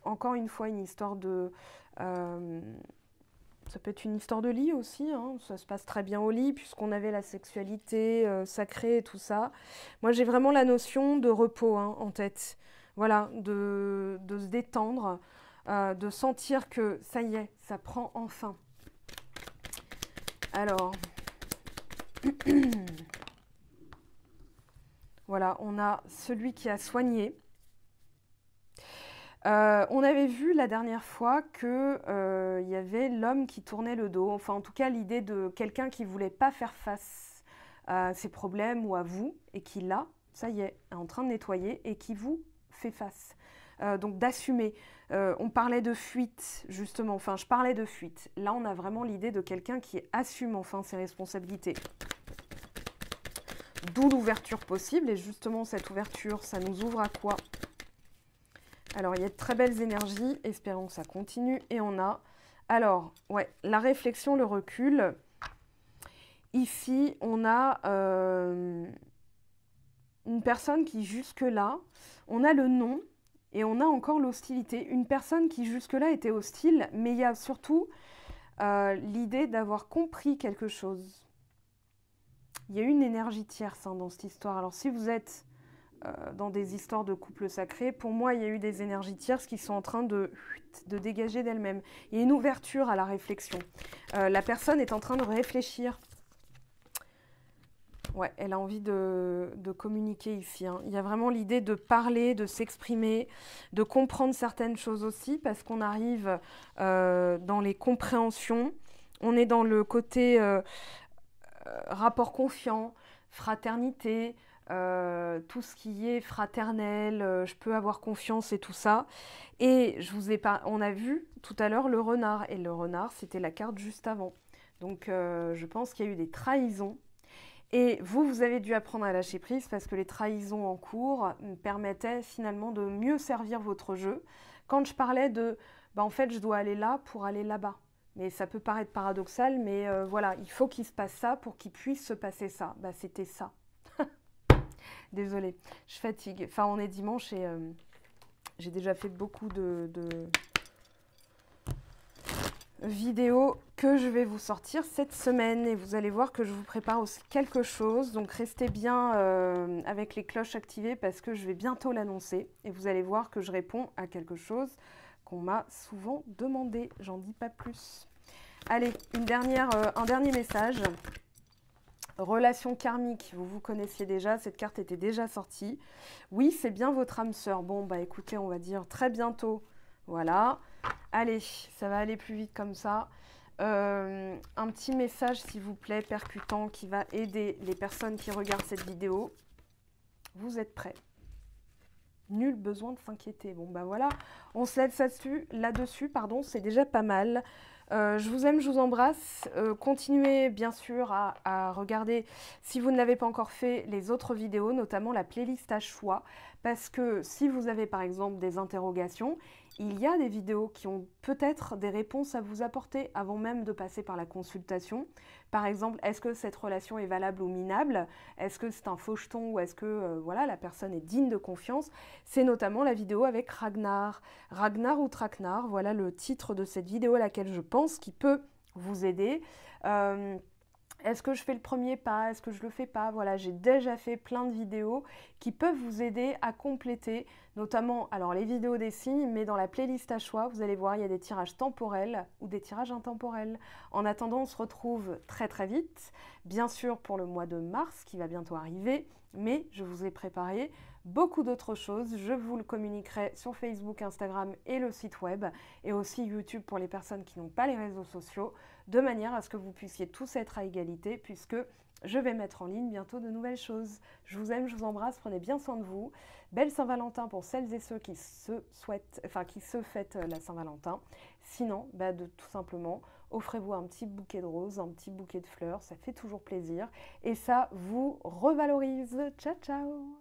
S1: encore une fois, une histoire de... ça peut être une histoire de lit aussi, hein. Ça se passe très bien au lit puisqu'on avait la sexualité sacrée et tout ça. Moi, j'ai vraiment la notion de repos hein, en tête. Voilà, de se détendre, de sentir que ça y est, ça prend enfin. Alors, voilà, on a celui qui a soigné. On avait vu la dernière fois qu'il y avait l'homme qui tournait le dos, enfin en tout cas l'idée de quelqu'un qui ne voulait pas faire face à ses problèmes ou à vous, et qui là, ça y est en train de nettoyer et qui vous fait face. Donc d'assumer. On parlait de fuite, justement, enfin je parlais de fuite. Là on a vraiment l'idée de quelqu'un qui assume enfin ses responsabilités. D'où l'ouverture possible, et justement cette ouverture, ça nous ouvre à quoi ? Alors, il y a de très belles énergies, espérons que ça continue. Et on a, alors, ouais, la réflexion, le recul. Ici, on a une personne qui jusque-là, on a le non et on a encore l'hostilité. Une personne qui jusque-là était hostile, mais il y a surtout l'idée d'avoir compris quelque chose. Il y a une énergie tierce hein, dans cette histoire. Alors, si vous êtes... dans des histoires de couple sacré, pour moi, il y a eu des énergies tierces qui sont en train de dégager d'elles-mêmes. Il y a une ouverture à la réflexion. La personne est en train de réfléchir. Ouais, elle a envie de communiquer ici. Hein. Il y a vraiment l'idée de parler, de s'exprimer, de comprendre certaines choses aussi, parce qu'on arrive dans les compréhensions. On est dans le côté rapport confiant, fraternité, tout ce qui est fraternel, je peux avoir confiance et tout ça. Et on a vu tout à l'heure le renard, et le renard, c'était la carte juste avant. Donc, je pense qu'il y a eu des trahisons. Et vous avez dû apprendre à lâcher prise parce que les trahisons en cours permettaient finalement de mieux servir votre jeu. Quand je parlais de, en fait, je dois aller là pour aller là-bas. Mais ça peut paraître paradoxal, mais voilà, il faut qu'il se passe ça pour qu'il puisse se passer ça. C'était ça. Désolée, je fatigue. Enfin, on est dimanche et j'ai déjà fait beaucoup vidéo que je vais vous sortir cette semaine et vous allez voir que je vous prépare aussi quelque chose. Donc restez bien avec les cloches activées parce que je vais bientôt l'annoncer et vous allez voir que je réponds à quelque chose qu'on m'a souvent demandé. J'en dis pas plus. Allez, un dernier message. Relation karmique, vous vous connaissiez déjà, cette carte était déjà sortie. Oui, c'est bien votre âme sœur. Bon, bah écoutez, on va dire très bientôt. Voilà. Allez, ça va aller plus vite comme ça. Un petit message, s'il vous plaît, percutant, qui va aider les personnes qui regardent cette vidéo. Vous êtes prêts? Nul besoin de s'inquiéter. Bon, bah voilà, on se laisse là-dessus, pardon, c'est déjà pas mal. Je vous aime, je vous embrasse. Continuez bien sûr à regarder, si vous ne l'avez pas encore fait, les autres vidéos, notamment la playlist à choix. Parce que si vous avez par exemple des interrogations, il y a des vidéos qui ont peut-être des réponses à vous apporter avant même de passer par la consultation. Par exemple, est-ce que cette relation est valable ou minable? Est-ce que c'est un faucheton ou est-ce que voilà, la personne est digne de confiance? C'est notamment la vidéo avec Ragnar. Ragnar ou Traquenard, voilà le titre de cette vidéo à laquelle je pense qui peut vous aider. Est-ce que je fais le premier pas? Est-ce que je le fais pas? Voilà, j'ai déjà fait plein de vidéos qui peuvent vous aider à compléter, notamment alors les vidéos des signes, mais dans la playlist à choix, vous allez voir, il y a des tirages temporels ou des tirages intemporels. En attendant, on se retrouve très très vite, bien sûr pour le mois de mars qui va bientôt arriver, mais je vous ai préparé beaucoup d'autres choses. Je vous le communiquerai sur Facebook, Instagram et le site web, et aussi YouTube pour les personnes qui n'ont pas les réseaux sociaux, de manière à ce que vous puissiez tous être à égalité, puisque je vais mettre en ligne bientôt de nouvelles choses. Je vous aime, je vous embrasse, prenez bien soin de vous. Belle Saint-Valentin pour celles et ceux qui se fêtent la Saint-Valentin. Sinon, tout simplement, offrez-vous un petit bouquet de roses, un petit bouquet de fleurs, ça fait toujours plaisir et ça vous revalorise. Ciao, ciao!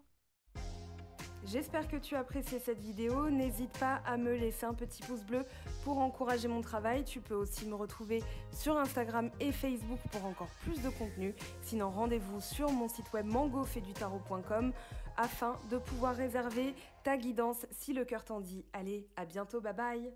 S1: J'espère que tu as apprécié cette vidéo. N'hésite pas à me laisser un petit pouce bleu pour encourager mon travail. Tu peux aussi me retrouver sur Instagram et Facebook pour encore plus de contenu. Sinon, rendez-vous sur mon site web mangofaidutarot.com afin de pouvoir réserver ta guidance si le cœur t'en dit. Allez, à bientôt, bye bye!